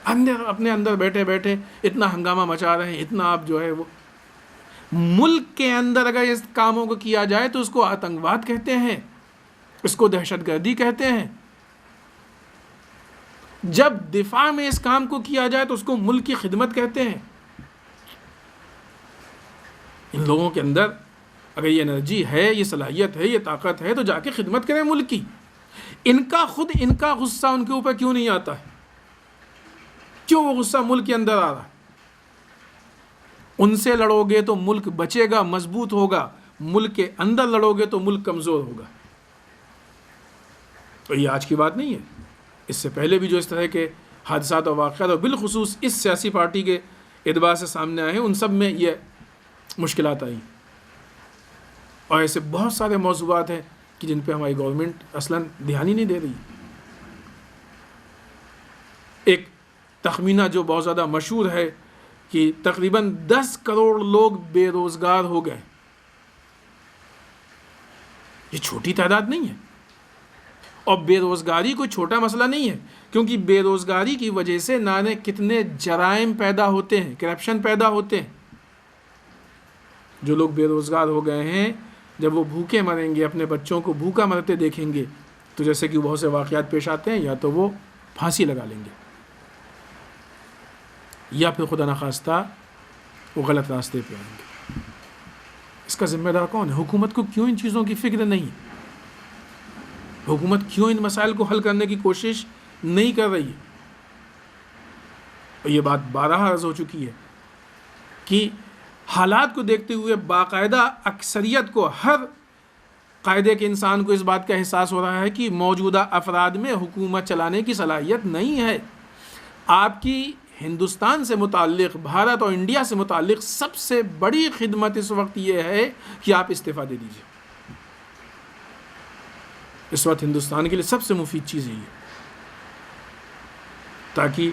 اپنے اندر بیٹھے بیٹھے اتنا ہنگامہ مچا رہے ہیں، اتنا آپ جو ہے وہ ملک کے اندر اگر اس کاموں کو کیا جائے تو اس کو آتنکواد کہتے ہیں، اس کو دہشت گردی کہتے ہیں. جب دفاع میں اس کام کو کیا جائے تو اس کو ملک کی خدمت کہتے ہیں. ان لوگوں کے اندر اگر یہ انرجی ہے، یہ صلاحیت ہے، یہ طاقت ہے، تو جا کے خدمت کریں ملک کی. ان کا غصہ ان کے اوپر کیوں نہیں آتا ہے؟ کیوں وہ غصہ ملک کے اندر آ رہا ہے؟ ان سے لڑو گے تو ملک بچے گا، مضبوط ہوگا. ملک کے اندر لڑو گے تو ملک کمزور ہوگا. تو یہ آج کی بات نہیں ہے. اس سے پہلے بھی جو اس طرح کے حادثات اور واقعات اور بالخصوص اس سیاسی پارٹی کے اعتبار سے سامنے آئے ہیں، ان سب میں یہ مشکلات آئی. اور ایسے بہت سارے موضوعات ہیں کہ جن پہ ہماری گورنمنٹ اصلاً دھیان ہی نہیں دے رہی. ایک تخمینہ جو بہت زیادہ مشہور ہے کہ تقریباً 10 کروڑ لوگ بے روزگار ہو گئے. یہ چھوٹی تعداد نہیں ہے. اور بے روزگاری کوئی چھوٹا مسئلہ نہیں ہے، کیونکہ بے روزگاری کی وجہ سے نہ جانے کتنے جرائم پیدا ہوتے ہیں، کرپشن پیدا ہوتے ہیں. جو لوگ بے روزگار ہو گئے ہیں، جب وہ بھوکے مریں گے، اپنے بچوں کو بھوکا مرتے دیکھیں گے، تو جیسے کہ بہت سے واقعات پیش آتے ہیں، یا تو وہ پھانسی لگا لیں گے، یا پھر خدا نخواستہ وہ غلط راستے پہ آئیں گے. اس کا ذمہ دار کون ہے؟ حکومت کو کیوں ان چیزوں کی فکر نہیں ہے؟ حکومت کیوں ان مسائل کو حل کرنے کی کوشش نہیں کر رہی ہے؟ اور یہ بات بارہا عرض ہو چکی ہے کہ حالات کو دیکھتے ہوئے باقاعدہ اکثریت کو، ہر قاعدے کے انسان کو اس بات کا احساس ہو رہا ہے کہ موجودہ افراد میں حکومت چلانے کی صلاحیت نہیں ہے. آپ کی ہندوستان سے متعلق، بھارت اور انڈیا سے متعلق سب سے بڑی خدمت اس وقت یہ ہے کہ آپ استعفیٰ دے دیجیے. اس وقت ہندوستان کے لیے سب سے مفید چیز یہی ہے، تاکہ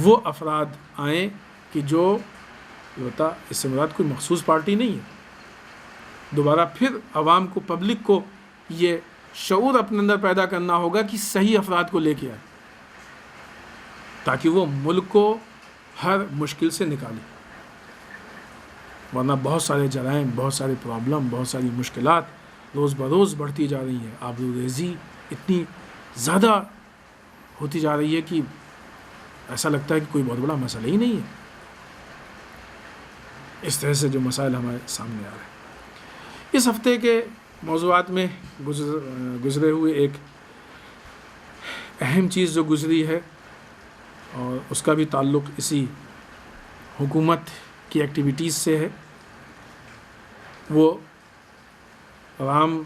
وہ افراد آئیں کہ جو بتا، اس سے مراد کوئی مخصوص پارٹی نہیں ہے. دوبارہ پھر عوام کو، پبلک کو یہ شعور اپنے اندر پیدا کرنا ہوگا کہ صحیح افراد کو لے کے آئے، تاکہ وہ ملک کو ہر مشکل سے نکالے. ورنہ بہت سارے جرائم، بہت سارے پرابلم، بہت ساری مشکلات روز بروز بڑھتی جا رہی ہے. آبروریزی اتنی زیادہ ہوتی جا رہی ہے کہ ایسا لگتا ہے کہ کوئی بہت بڑا مسئلہ ہی نہیں ہے. اس طرح سے جو مسائل ہمارے سامنے آ رہے ہیں. اس ہفتے کے موضوعات میں گزرے ہوئے ایک اہم چیز جو گزری ہے، اور اس کا بھی تعلق اسی حکومت کی ایکٹیویٹیز سے ہے، وہ رام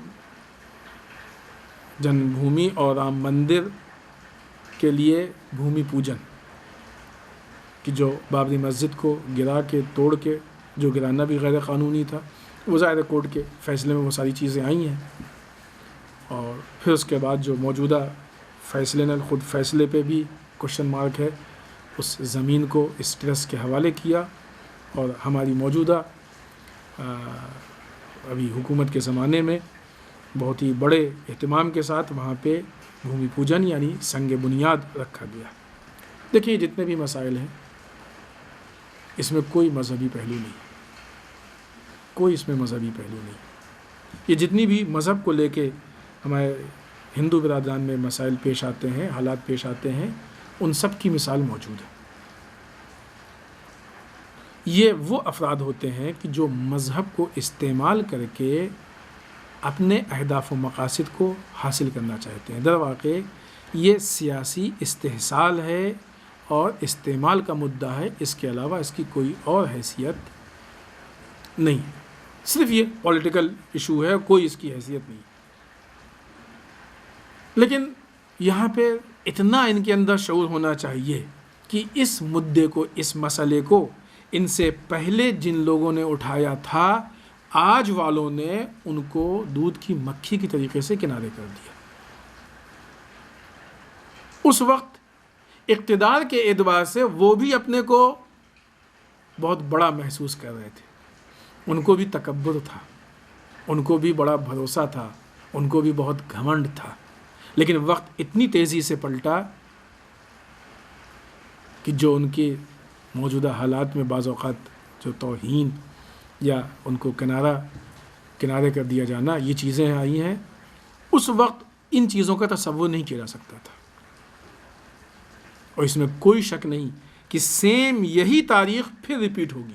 جنم بھومی اور رام مندر کے لیے بھومی پوجن، کہ جو بابری مسجد کو گرا کے، توڑ کے، جو گرانا بھی غیر قانونی تھا، وہ ظاہر کورٹ کے فیصلے میں وہ ساری چیزیں آئی ہیں. اور پھر اس کے بعد جو موجودہ فیصلے نے، خود فیصلے پہ بھی کوشچن مارک ہے، اس زمین کو اس ٹرسٹ کے حوالے کیا. اور ہماری موجودہ ابھی حکومت کے زمانے میں بہت ہی بڑے اہتمام کے ساتھ وہاں پہ بھومی پوجن یعنی سنگ بنیاد رکھا گیا. دیکھیے، جتنے بھی مسائل ہیں اس میں کوئی مذہبی پہلو نہیں، کوئی اس میں مذہبی پہلو نہیں. یہ جتنی بھی مذہب کو لے کے ہمارے ہندو برادران میں مسائل پیش آتے ہیں، حالات پیش آتے ہیں، ان سب کی مثال موجود ہے. یہ وہ افراد ہوتے ہیں کہ جو مذہب کو استعمال کر کے اپنے اہداف و مقاصد کو حاصل کرنا چاہتے ہیں. در واقع یہ سیاسی استحصال ہے اور استعمال کا مدعا ہے، اس کے علاوہ اس کی کوئی اور حیثیت نہیں. صرف یہ پولیٹیکل ایشو ہے، کوئی اس کی حیثیت نہیں. لیکن یہاں پہ اتنا ان کے اندر شعور ہونا چاہیے کہ اس مدعے کو، اس مسئلے کو ان سے پہلے جن لوگوں نے اٹھایا تھا، آج والوں نے ان کو دودھ کی مکھی کی طریقے سے کنارے کر دیا. اس وقت اقتدار کے اعتبار سے وہ بھی اپنے کو بہت بڑا محسوس کر رہے تھے. ان کو بھی تکبر تھا، ان کو بھی بڑا بھروسہ تھا، ان کو بھی بہت گھمنڈ تھا. لیکن وقت اتنی تیزی سے پلٹا کہ جو ان کے موجودہ حالات میں بعض اوقات جو توہین یا ان کو کنارے کر دیا جانا، یہ چیزیں آئی ہیں، اس وقت ان چیزوں کا تصور نہیں کیا جا سکتا تھا. اور اس میں کوئی شک نہیں کہ سیم یہی تاریخ پھر ریپیٹ ہوگی،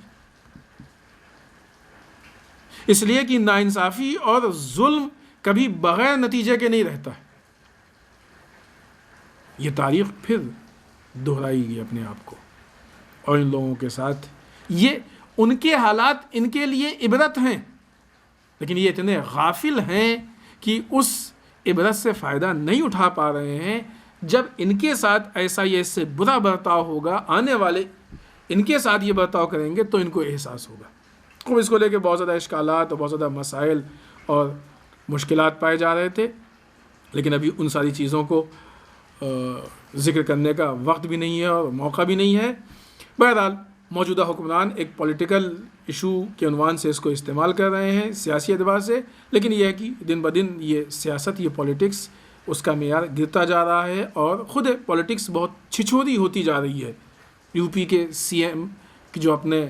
اس لیے کہ ناانصافی اور ظلم کبھی بغیر نتیجے کے نہیں رہتا ہے۔ یہ تاریخ پھر دہرائے گی اپنے آپ کو، اور ان لوگوں کے ساتھ یہ ان کے حالات ان کے لیے عبرت ہیں، لیکن یہ اتنے غافل ہیں کہ اس عبرت سے فائدہ نہیں اٹھا پا رہے ہیں۔ جب ان کے ساتھ ایسا یا اس سے برا برتاؤ ہوگا، آنے والے ان کے ساتھ یہ برتاؤ کریں گے تو ان کو احساس ہوگا۔ خوب اس کو لے کے بہت زیادہ اشکالات اور بہت زیادہ مسائل اور مشکلات پائے جا رہے تھے، لیکن ابھی ان ساری چیزوں کو ذکر کرنے کا وقت بھی نہیں ہے اور موقع بھی نہیں ہے۔ بہرحال موجودہ حکمران ایک پولیٹیکل ایشو کے عنوان سے اس کو استعمال کر رہے ہیں سیاسی اعتبار سے، لیکن یہ ہے کہ دن بدن یہ سیاست، یہ پولیٹکس، اس کا معیار گرتا جا رہا ہے، اور خود پولیٹکس بہت چھچھوری ہوتی جا رہی ہے۔ یو پی کے سی ایم جو اپنے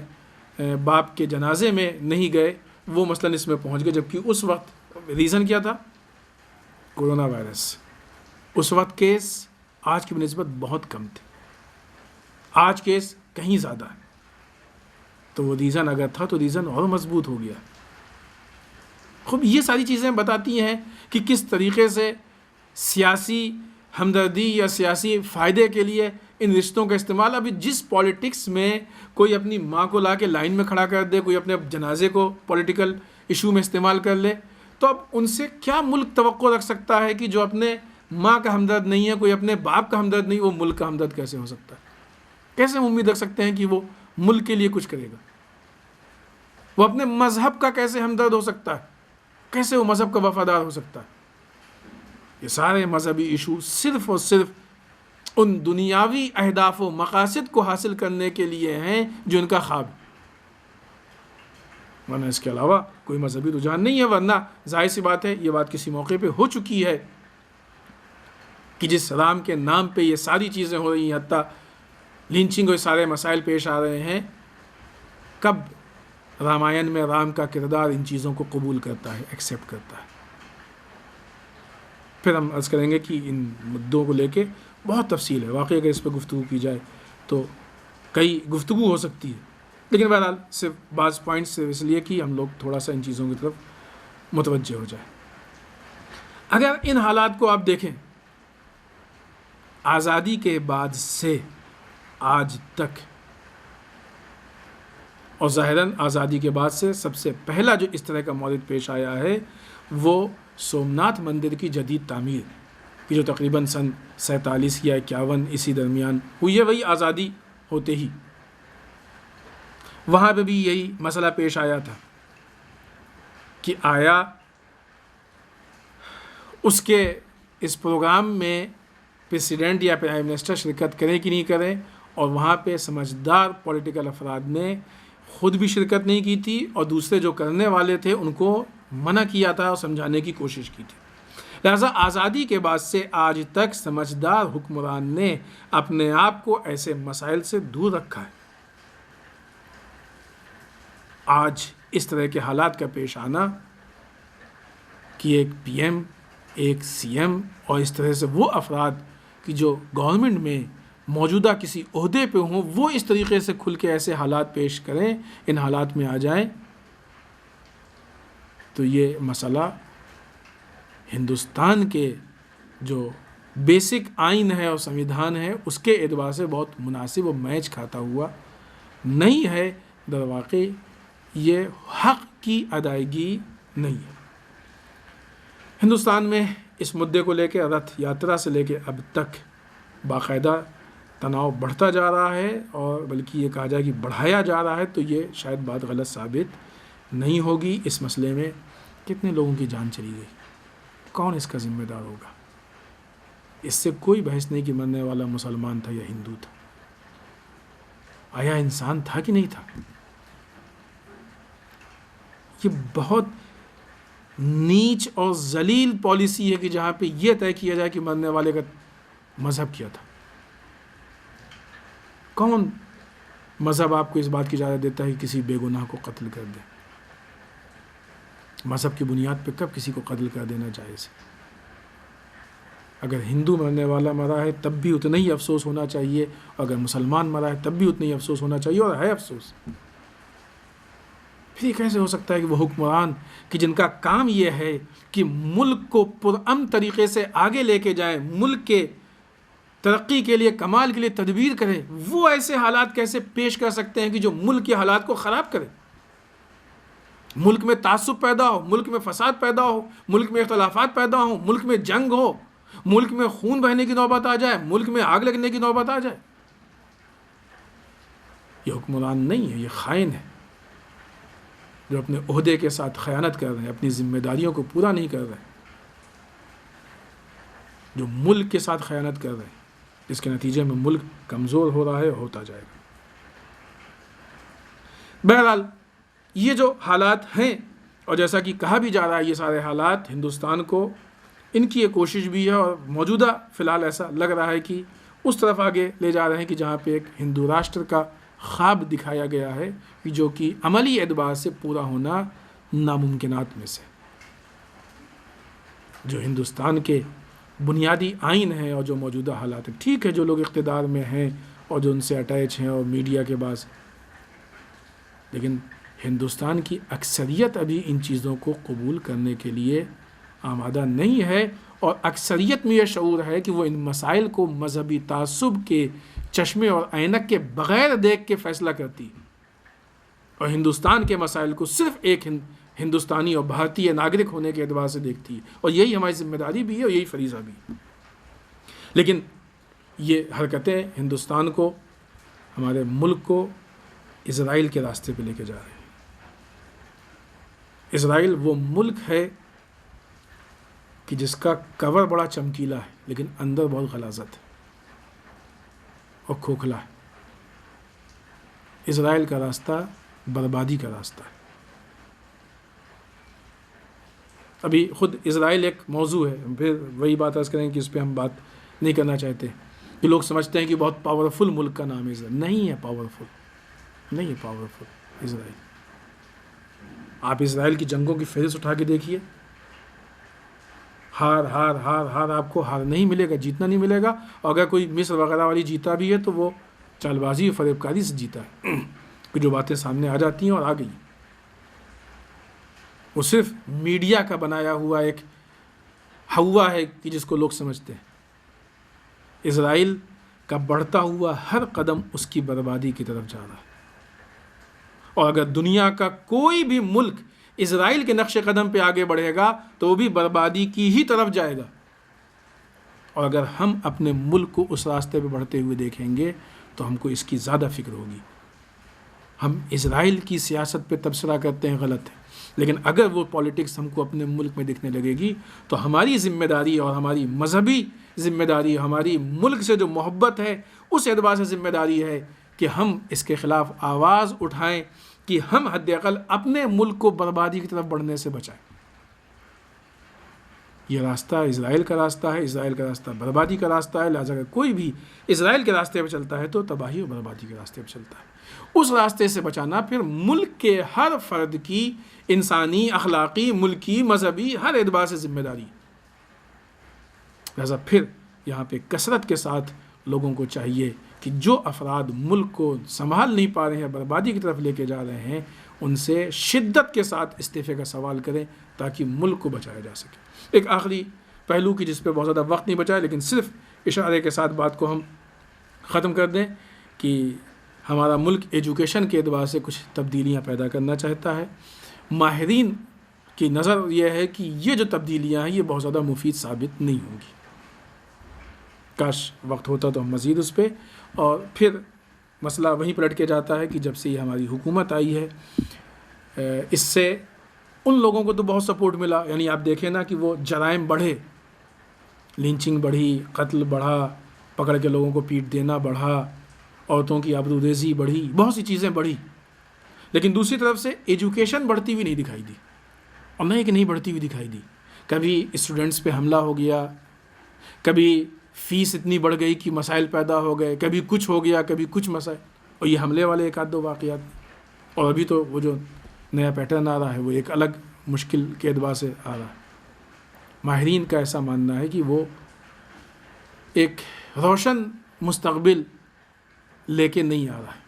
باپ کے جنازے میں نہیں گئے، وہ مثلاً اس میں پہنچ گئے، جبکہ اس وقت ریزن کیا تھا؟ Corona virus. اس وقت کیس آج کی بنسبت بہت کم تھے، آج کیس کہیں زیادہ ہے، تو وہ ریزن اگر تھا تو ریزن اور مضبوط ہو گیا۔ خوب یہ ساری چیزیں بتاتی ہیں کہ کس طریقے سے سیاسی ہمدردی یا سیاسی فائدے کے لیے ان رشتوں کا استعمال، ابھی جس پولیٹکس میں کوئی اپنی ماں کو لا کے لائن میں کھڑا کر دے، کوئی اپنے جنازے کو پولیٹیکل ایشو میں استعمال کر لے، تو اب ان سے کیا ملک توقع رکھ سکتا ہے کہ جو اپنے ماں کا ہمدرد نہیں ہے، کوئی اپنے باپ کا ہمدرد نہیں، وہ ملک کا ہمدرد کیسے ہو سکتا ہے؟ کیسے ہم امید رکھ سکتے ہیں کہ وہ ملک کے لیے کچھ کرے گا؟ وہ اپنے مذہب کا کیسے ہمدرد ہو سکتا ہے؟ کیسے وہ مذہب کا وفادار ہو سکتا ہے؟ یہ سارے مذہبی ایشو صرف اور صرف ان دنیاوی اہداف و مقاصد کو حاصل کرنے کے لیے ہیں جو ان کا خواب ہے، ورنہ اس کے علاوہ کوئی مذہبی رجحان نہیں ہے۔ ورنہ ظاہر سی بات ہے، یہ بات کسی موقع پہ ہو چکی ہے کہ جس رام کے نام پہ یہ ساری چیزیں ہو رہی ہیں، حتیٰ لنچنگ اور سارے مسائل پیش آ رہے ہیں، کب رامائن میں رام کا کردار ان چیزوں کو قبول کرتا ہے، ایکسیپٹ کرتا ہے؟ پھر ہم عرض کریں گے کہ ان مدعوں کو لے کے بہت تفصیل ہے، واقعی اگر اس پہ گفتگو کی جائے تو کئی گفتگو ہو سکتی ہے، لیکن بہرحال صرف بعض پوائنٹس سے اس لیے کہ ہم لوگ تھوڑا سا ان چیزوں کی طرف متوجہ ہو جائیں۔ اگر ان حالات کو آپ دیکھیں، آزادی کے بعد سے آج تک، اور ظاہراً آزادی کے بعد سے سب سے پہلا جو اس طرح کا مورد پیش آیا ہے وہ سومناتھ مندر کی جدید تعمیر کی، جو تقریباً سن 47 یا 51 اسی درمیان ہوئی ہے، وہی آزادی ہوتے ہی وہاں پہ بھی یہی مسئلہ پیش آیا تھا کہ آیا اس کے اس پروگرام میں پریزیڈنٹ یا پرائم منسٹر شرکت کریں کہ نہیں کریں، اور وہاں پہ سمجھدار پولیٹیکل افراد نے خود بھی شرکت نہیں کی تھی، اور دوسرے جو کرنے والے تھے ان کو منع کیا تھا اور سمجھانے کی کوشش کی تھی۔ لہٰذا آزادی کے بعد سے آج تک سمجھدار حکمران نے اپنے آپ کو ایسے مسائل سے دور رکھا ہے۔ آج اس طرح کے حالات کا پیش آنا کہ ایک پی ایم، ایک سی ایم اور اس طرح سے وہ افراد کہ جو گورنمنٹ میں موجودہ کسی عہدے پہ ہوں، وہ اس طریقے سے کھل کے ایسے حالات پیش کریں، ان حالات میں آ جائیں، تو یہ مسئلہ ہندوستان کے جو بیسک آئین ہے اور سمویدھان ہے اس کے اعتبار سے بہت مناسب و میچ کھاتا ہوا نہیں ہے۔ در واقع یہ حق کی ادائیگی نہیں ہے۔ ہندوستان میں اس مدعے کو لے کے رتھ یاترا سے لے کے اب تک باقاعدہ تناؤ بڑھتا جا رہا ہے، اور بلکہ یہ کہا جائے کہ بڑھایا جا رہا ہے، تو یہ شاید بات غلط ثابت نہیں ہوگی۔ اس مسئلے میں کتنے لوگوں کی جان چلی گئی، کون اس کا ذمہ دار ہوگا؟ اس سے کوئی بحث نہیں کہ مرنے والا مسلمان تھا یا ہندو تھا، آیا انسان تھا کہ نہیں تھا؟ یہ بہت نیچ اور ذلیل پالیسی ہے کہ جہاں پہ یہ طے کیا جائے کہ مرنے والے کا مذہب کیا تھا۔ کون مذہب آپ کو اس بات کی اجازت دیتا ہے کہ کسی بے گناہ کو قتل کر دے؟ مذہب کی بنیاد پہ کب کسی کو قتل کر دینا جائز ہے؟ اگر ہندو مرنے والا مرا ہے تب بھی اتنا ہی افسوس ہونا چاہیے، اگر مسلمان مرا ہے تب بھی اتنا ہی افسوس ہونا چاہیے، اور ہے افسوس۔ پھر یہ کیسے ہو سکتا ہے کہ وہ حکمران کہ جن کا کام یہ ہے کہ ملک کو پرامن طریقے سے آگے لے کے جائیں، ملک کے ترقی کے لیے، کمال کے لیے تدبیر کریں، وہ ایسے حالات کیسے پیش کر سکتے ہیں کہ جو ملک کے حالات کو خراب کرے؟ ملک میں تعصب پیدا ہو، ملک میں فساد پیدا ہو، ملک میں اختلافات پیدا ہوں، ملک میں جنگ ہو، ملک میں خون بہنے کی نوبت آ جائے، ملک میں آگ لگنے کی نوبت آ جائے۔ یہ حکمران نہیں ہے، یہ خائن ہے، جو اپنے عہدے کے ساتھ خیانت کر رہے ہیں، اپنی ذمہ داریوں کو پورا نہیں کر رہے، جو ملک کے ساتھ خیانت کر رہے ہیں، جس کے نتیجے میں ملک کمزور ہو رہا ہے، ہوتا جائے گا۔ بہرحال یہ جو حالات ہیں، اور جیسا کہ کہا بھی جا رہا ہے، یہ سارے حالات ہندوستان کو، ان کی یہ کوشش بھی ہے، اور موجودہ فی الحال ایسا لگ رہا ہے کہ اس طرف آگے لے جا رہے ہیں کہ جہاں پہ ایک ہندو راشٹر کا خواب دکھایا گیا ہے، جو کہ عملی اعتبار سے پورا ہونا ناممکنات میں سے، جو ہندوستان کے بنیادی آئین ہیں اور جو موجودہ حالات ہیں۔ ٹھیک ہے، جو لوگ اقتدار میں ہیں اور جو ان سے اٹیچ ہیں اور میڈیا کے بعض، لیکن ہندوستان کی اکثریت ابھی ان چیزوں کو قبول کرنے کے لیے آمادہ نہیں ہے، اور اکثریت میں یہ شعور ہے کہ وہ ان مسائل کو مذہبی تعصب کے چشمے اور اینک کے بغیر دیکھ کے فیصلہ کرتی ہے، اور ہندوستان کے مسائل کو صرف ایک ہندوستانی اور بھارتی ناگرک ہونے کے اعتبار سے دیکھتی ہے، اور یہی ہماری ذمہ داری بھی ہے اور یہی فریضہ بھی ہے۔ لیکن یہ حرکتیں ہندوستان کو، ہمارے ملک کو اسرائیل کے راستے پہ لے کے جا رہے ہیں۔ اسرائیل وہ ملک ہے کہ جس کا کور بڑا چمکیلا ہے لیکن اندر بہت غلاظت ہے اور کھوکھلا ہے۔ اسرائیل کا راستہ بربادی کا راستہ ہے۔ ابھی خود اسرائیل ایک موضوع ہے، پھر وہی بات عرض کریں کہ اس پہ ہم بات نہیں کرنا چاہتے، کہ لوگ سمجھتے ہیں کہ بہت پاورفل ملک کا نام ہے اسرائیل۔ نہیں ہے پاورفل، نہیں ہے پاورفل اسرائیل۔ آپ اسرائیل کی جنگوں کی فہرست اٹھا کے دیکھیے، ہار ہار ہار ہار، آپ کو ہار نہیں ملے گا، جیتنا نہیں ملے گا، اور اگر کوئی مصر وغیرہ والی جیتا بھی ہے تو وہ چال بازی اور فریب کاری سے جیتا ہے، کہ جو باتیں سامنے آ جاتی ہیں اور آ گئی، وہ صرف میڈیا کا بنایا ہوا ایک ہوا ہے کہ جس کو لوگ سمجھتے ہیں۔ اسرائیل کا بڑھتا ہوا ہر قدم اس کی بربادی کی طرف جا رہا ہے، اور اگر دنیا کا کوئی بھی ملک اسرائیل کے نقش قدم پہ آگے بڑھے گا تو وہ بھی بربادی کی ہی طرف جائے گا، اور اگر ہم اپنے ملک کو اس راستے پہ بڑھتے ہوئے دیکھیں گے تو ہم کو اس کی زیادہ فکر ہوگی۔ ہم اسرائیل کی سیاست پہ تبصرہ کرتے ہیں، غلط ہے، لیکن اگر وہ پالیٹکس ہم کو اپنے ملک میں دکھنے لگے گی تو ہماری ذمہ داری اور ہماری مذہبی ذمہ داری، ہماری ملک سے جو محبت ہے اس اعتبار سے ذمہ داری ہے کہ ہم اس کے خلاف آواز اٹھائیں، کہ ہم حد اقل اپنے ملک کو بربادی کی طرف بڑھنے سے بچائیں۔ یہ راستہ اسرائیل کا راستہ ہے، اسرائیل کا راستہ بربادی کا راستہ ہے، لہٰذا اگر کوئی بھی اسرائیل کے راستے پہ چلتا ہے تو تباہی اور بربادی کے راستے پہ چلتا ہے۔ اس راستے سے بچانا پھر ملک کے ہر فرد کی انسانی، اخلاقی، ملکی، مذہبی ہر اعتبار سے ذمہ داری ہے۔ لہٰذا پھر یہاں پہ کثرت کے ساتھ لوگوں کو چاہیے کہ جو افراد ملک کو سنبھال نہیں پا رہے ہیں، بربادی کی طرف لے کے جا رہے ہیں، ان سے شدت کے ساتھ استعفے کا سوال کریں تاکہ ملک کو بچایا جا سکے۔ ایک آخری پہلو کی جس پہ بہت زیادہ وقت نہیں بچا، لیکن صرف اشارے کے ساتھ بات کو ہم ختم کر دیں کہ ہمارا ملک ایجوکیشن کے اعتبار سے کچھ تبدیلیاں پیدا کرنا چاہتا ہے۔ ماہرین کی نظر یہ ہے کہ یہ جو تبدیلیاں ہیں یہ بہت زیادہ مفید ثابت نہیں ہوں گی۔ کاش وقت ہوتا تو ہم مزید اس پہ، اور پھر مسئلہ وہیں پلٹ کے جاتا ہے کہ جب سے یہ ہماری حکومت آئی ہے، اس سے ان لوگوں کو تو بہت سپورٹ ملا، یعنی آپ دیکھیں نا کہ وہ جرائم بڑھے، لنچنگ بڑھی، قتل بڑھا، پکڑ کے لوگوں کو پیٹ دینا بڑھا، عورتوں کی آبروریزی بڑھی، بہت سی چیزیں بڑھی، لیکن دوسری طرف سے ایجوکیشن بڑھتی ہوئی نہیں دکھائی دی، اور نہیں کہ نہیں بڑھتی ہوئی دکھائی دی۔ کبھی اسٹوڈنٹس پہ حملہ ہو گیا، کبھی فیس اتنی بڑھ گئی کہ مسائل پیدا ہو گئے، کبھی کچھ ہو گیا، کبھی کچھ مسائل، اور یہ حملے والے ایک آدھ دو واقعات، اور ابھی تو وہ جو نیا پیٹرن آ رہا ہے وہ ایک الگ مشکل کے اعتبار سے آ رہا ہے۔ ماہرین کا ایسا ماننا ہے کہ وہ ایک روشن مستقبل لے کے نہیں آ رہا ہے۔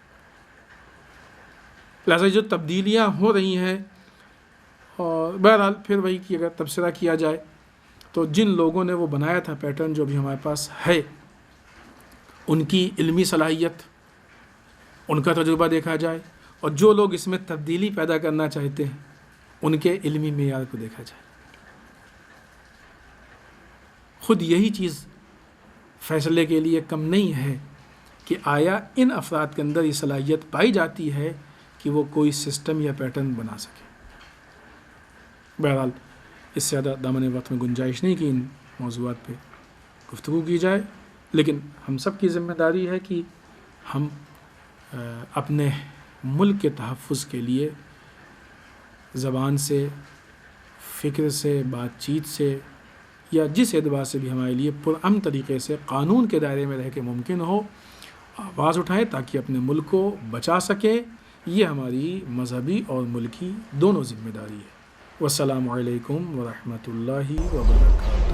لہٰذا جو تبدیلیاں ہو رہی ہیں، اور بہرحال پھر وہی کی اگر تبصرہ کیا جائے تو جن لوگوں نے وہ بنایا تھا پیٹرن جو بھی ہمارے پاس ہے، ان کی علمی صلاحیت، ان کا تجربہ دیکھا جائے، اور جو لوگ اس میں تبدیلی پیدا کرنا چاہتے ہیں ان کے علمی معیار کو دیکھا جائے، خود یہی چیز فیصلے کے لیے کم نہیں ہے کہ آیا ان افراد کے اندر یہ صلاحیت پائی جاتی ہے کہ وہ کوئی سسٹم یا پیٹرن بنا سکے۔ بہرحال اس سے زیادہ دامن وقت میں گنجائش نہیں کہ ان موضوعات پہ گفتگو کی جائے، لیکن ہم سب کی ذمہ داری ہے کہ ہم اپنے ملک کے تحفظ کے لیے زبان سے، فکر سے، بات چیت سے، یا جس اعتبار سے بھی ہمارے لیے پرامن طریقے سے قانون کے دائرے میں رہ کے ممکن ہو، آواز اٹھائیں تاکہ اپنے ملک کو بچا سکیں۔ یہ ہماری مذہبی اور ملکی دونوں ذمہ داری ہے۔ والسلام علیکم ورحمۃ اللہ وبرکاتہ۔